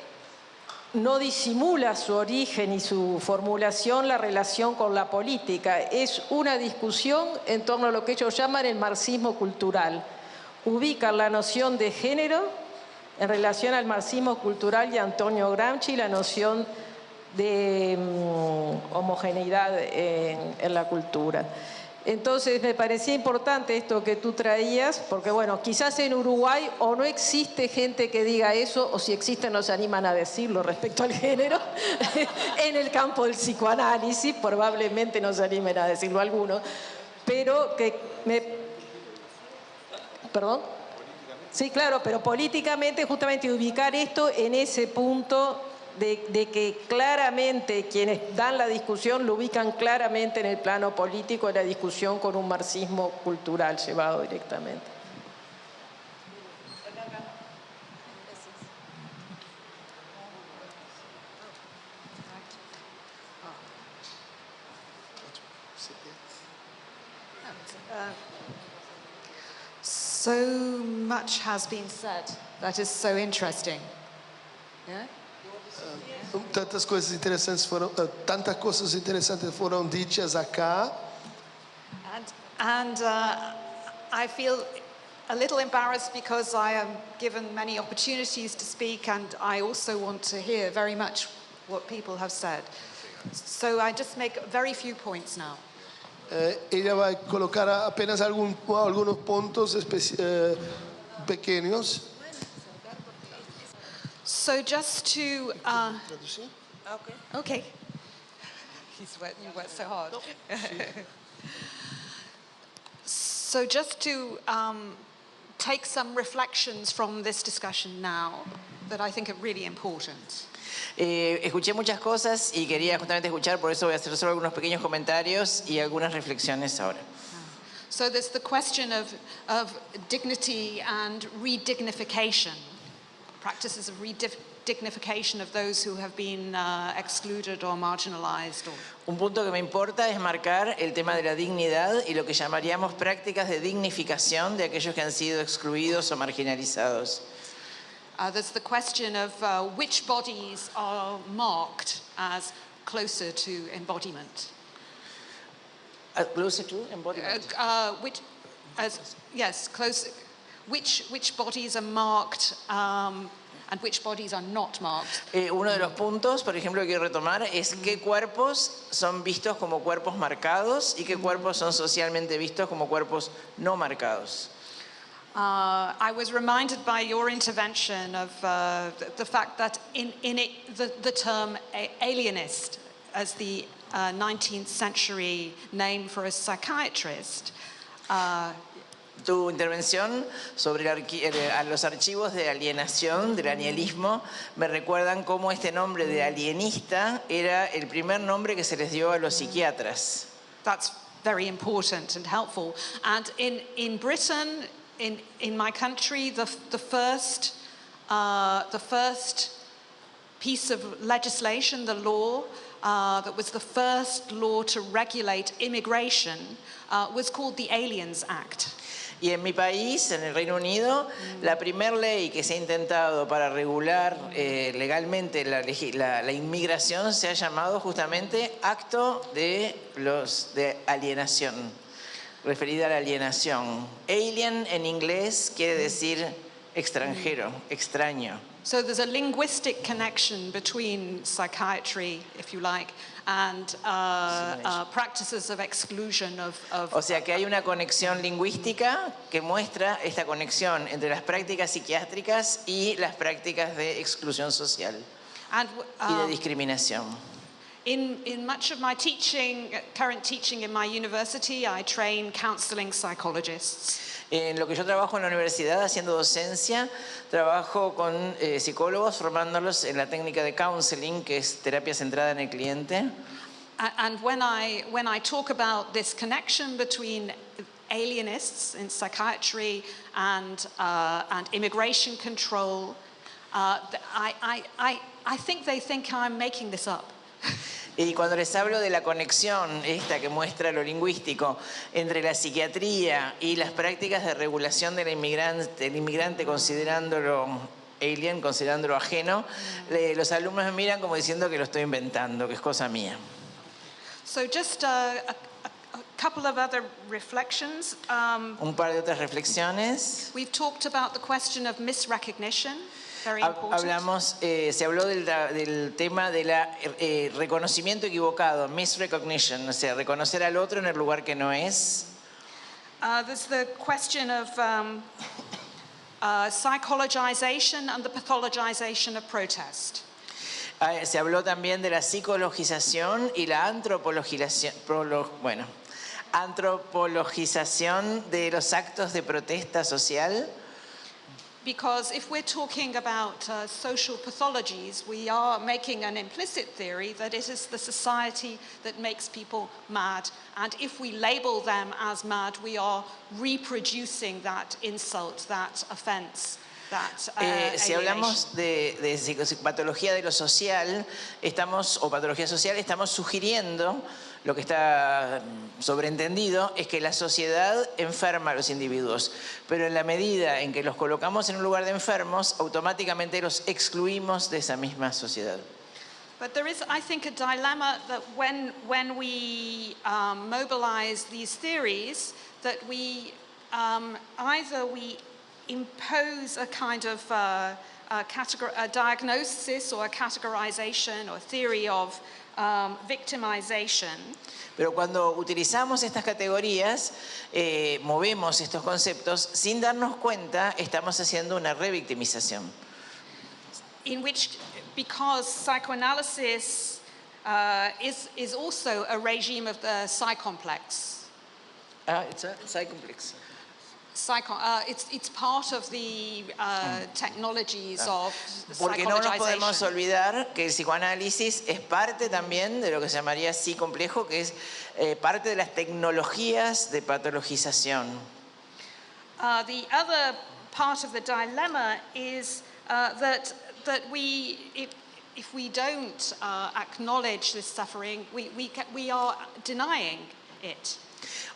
no disimula su origen y su formulación la relación con la política. Es una discusión en torno a lo que ellos llaman el marxismo cultural. Ubican la noción de género en relación al marxismo cultural y a Antonio Gramsci la noción de homogeneidad en la cultura. Entonces me parecía importante esto que tú traías, porque bueno, quizás en Uruguay o no existe gente que diga eso, o si existen no se animan a decirlo respecto al género. En el campo del psicoanálisis probablemente no se animen a decirlo algunos, pero que ¿Perdón? Sí, claro, pero políticamente justamente ubicar esto en ese punto de que claramente quienes dan la discusión lo ubican claramente en el plano político de la discusión con un marxismo cultural llevado directamente. So much has been said that is so interesting. Yeah? Tantas coisas interessantes foram ditas acá. And I feel a little embarrassed because I am given many opportunities to speak, and I also want to hear very much what people have said. So I just make very few points now. Ella vai colocar apenas algunos pontos pequeños. So just to... okay. You worked so hard. So just to take some reflections from this discussion now that I think are really important. Escuché muchas cosas y quería justamente escuchar, por eso voy a hacer solo algunos pequeños comentarios y algunas reflexiones ahora. So there's the question of dignity and redignification, practices of redignification of those who have been excluded or marginalized. Un punto que me importa es marcar el tema de la dignidad y lo que llamaríamos prácticas de dignificación de aquellos que han sido excluidos o marginalizados. There's the question of which bodies are marked as closer to embodiment. Closer to embodiment? Which bodies are marked and which bodies are not marked. Uno de los puntos, por ejemplo, que quiero retomar es qué cuerpos son vistos como cuerpos marcados y qué cuerpos son socialmente vistos como cuerpos no marcados. I was reminded by your intervention of the fact that in it, the term alienist as the 19th century name for a psychiatrist. Tu intervención sobre los archivos de alienación, del alienismo, me recuerdan cómo este nombre de alienista era el primer nombre que se les dio a los psiquiatras. That's very important and helpful. And in Britain, in my country, the first piece of legislation, the law that was the first law to regulate immigration, was called the Aliens Act. Y en mi país, en el Reino Unido, la primera ley que se ha intentado para regular legalmente la inmigración se ha llamado justamente Acto de Alienación, referida a la alienación. Alien en inglés quiere decir extranjero, extraño. So there's a linguistic connection between psychiatry, if you like, and practices of exclusion of... O sea que hay una conexión lingüística que muestra esta conexión entre las prácticas psiquiátricas y las prácticas de exclusión social y de discriminación. In much of my current teaching in my university, I train counseling psychologists. En lo que yo trabajo en la universidad haciendo docencia, trabajo con psicólogos formándolos en la técnica de counseling, que es terapia centrada en el cliente. And when I talk about this connection between alienists in psychiatry and immigration control, I think they think I'm making this up. Y cuando les hablo de la conexión, esta que muestra lo lingüístico, entre la psiquiatría y las prácticas de regulación del inmigrante considerándolo alien, considerándolo ajeno, los alumnos me miran como diciendo que lo estoy inventando, que es cosa mía. So just a couple of other reflections. Un par de otras reflexiones. We've talked about the question of misrecognition. Very important. Hablamos, se habló del tema del reconocimiento equivocado, misrecognition, o sea, reconocer al otro en el lugar que no es. There's the question of psychologization and the pathologization of protest. Se habló también de la psicologización y la antropologización de los actos de protesta social. Because if we're talking about social pathologies, we are making an implicit theory that it is the society that makes people mad. And if we label them as mad, we are reproducing that insult, that offense. Si hablamos de patología de lo social, patología social, estamos sugiriendo, lo que está sobreentendido, es que la sociedad enferma a los individuos, pero en la medida en que los colocamos en un lugar de enfermos, automáticamente los excluimos de esa misma sociedad. But there is, I think, a dilemma that when we mobilize these theories, that we either we impose a kind of a diagnosis or a categorization or theory of victimization. Pero cuando utilizamos estas categorías, movemos estos conceptos, sin darnos cuenta, estamos haciendo una revictimización. In which, because psychoanalysis is also a regime of the psychomplex. It's a psychomplex. It's part of the technologies of Porque no nos podemos psychologization. olvidar que el psicoanálisis es parte también de lo que se llamaría psicomplejo, que es parte de las tecnologías de patologización. The other part of the dilemma is that we, if we don't acknowledge this suffering, we are denying it.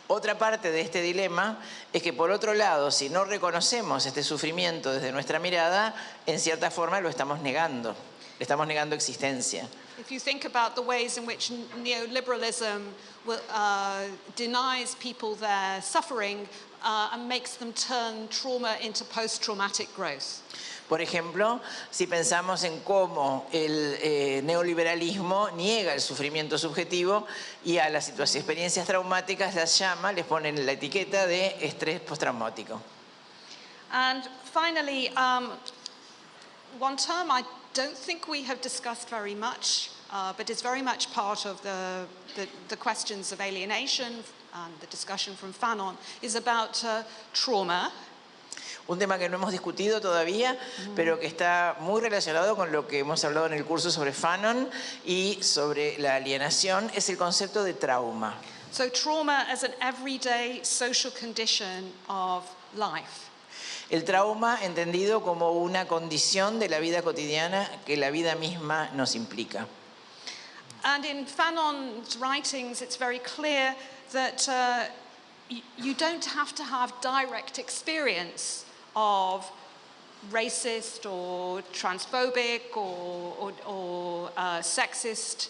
Otra parte de este dilema es que, por otro lado, si no reconocemos este sufrimiento desde nuestra mirada, en cierta forma lo estamos negando, le estamos negando existencia. If you think about the ways in which neoliberalism denies people their suffering and makes them turn trauma into post-traumatic growth. Por ejemplo, si pensamos en cómo el neoliberalismo niega el sufrimiento subjetivo y a las experiencias traumáticas las llama, les ponen la etiqueta de estrés postraumático. And finally, one term I don't think we have discussed very much, but is very much part of the questions of alienation and the discussion from Fanon, is about trauma. Un tema que no hemos discutido todavía, pero que está muy relacionado con lo que hemos hablado en el curso sobre Fanon y sobre la alienación, es el concepto de trauma. So trauma as an everyday social condition of life. El trauma entendido como una condición de la vida cotidiana que la vida misma nos implica. And in Fanon's writings, it's very clear that you don't have to have direct experience of racist or transphobic or sexist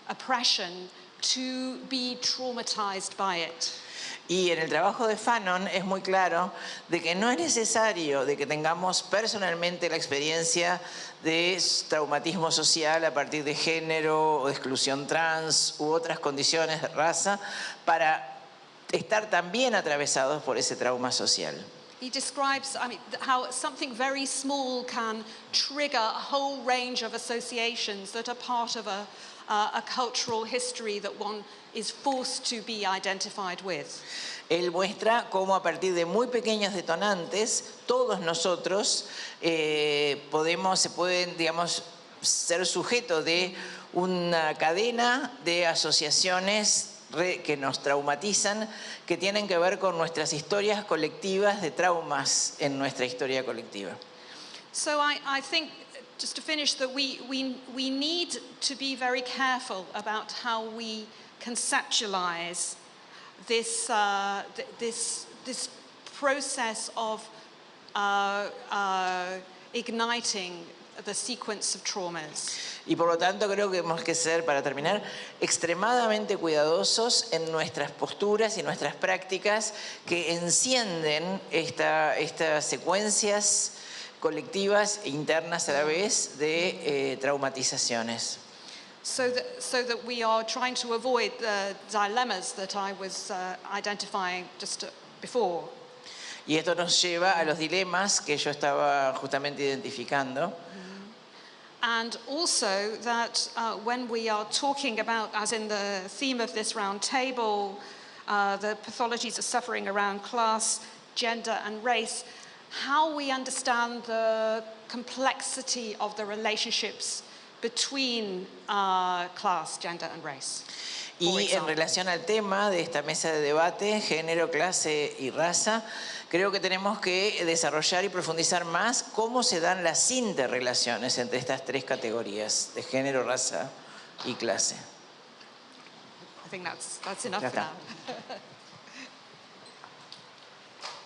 oppression to be traumatized by it. Y en el trabajo de Fanon es muy claro de que no es necesario de que tengamos personalmente la experiencia de traumatismo social a partir de género o de exclusión trans u otras condiciones de raza para estar también atravesados por ese trauma social. He describes, how something very small can trigger a whole range of associations that are part of a cultural history that one is forced to be identified with. Él muestra cómo a partir de muy pequeños detonantes, todos nosotros pueden, digamos, ser sujetos de una cadena de asociaciones que nos traumatizan, que tienen que ver con nuestras historias colectivas de traumas en nuestra historia colectiva. So I think, just to finish, that we need to be very careful about how we conceptualize this, this process of igniting the sequence of traumas. Y por lo tanto creo que hemos que ser, para terminar, extremadamente cuidadosos en nuestras posturas y nuestras prácticas que encienden estas secuencias colectivas e internas a la vez de traumatizaciones. So that we are trying to avoid the dilemmas that I was identifying just before. Y esto nos lleva a los dilemas que yo estaba justamente identificando. And also that when we are talking about, as in the theme of this round table, the pathologies of suffering around class, gender and race, how we understand the complexity of the relationships between class, gender and race. Y en relación al tema de esta mesa de debate, género, clase y raza, creo que tenemos que desarrollar y profundizar más cómo se dan las interrelaciones entre estas tres categorías de género, raza y clase. I think that's enough Ya for está. now.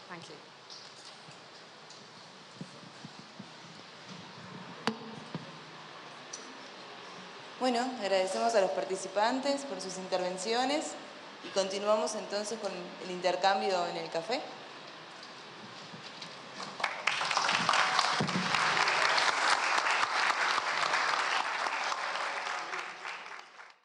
Thank you. Bueno, agradecemos a los participantes por sus intervenciones y continuamos entonces con el intercambio en el café.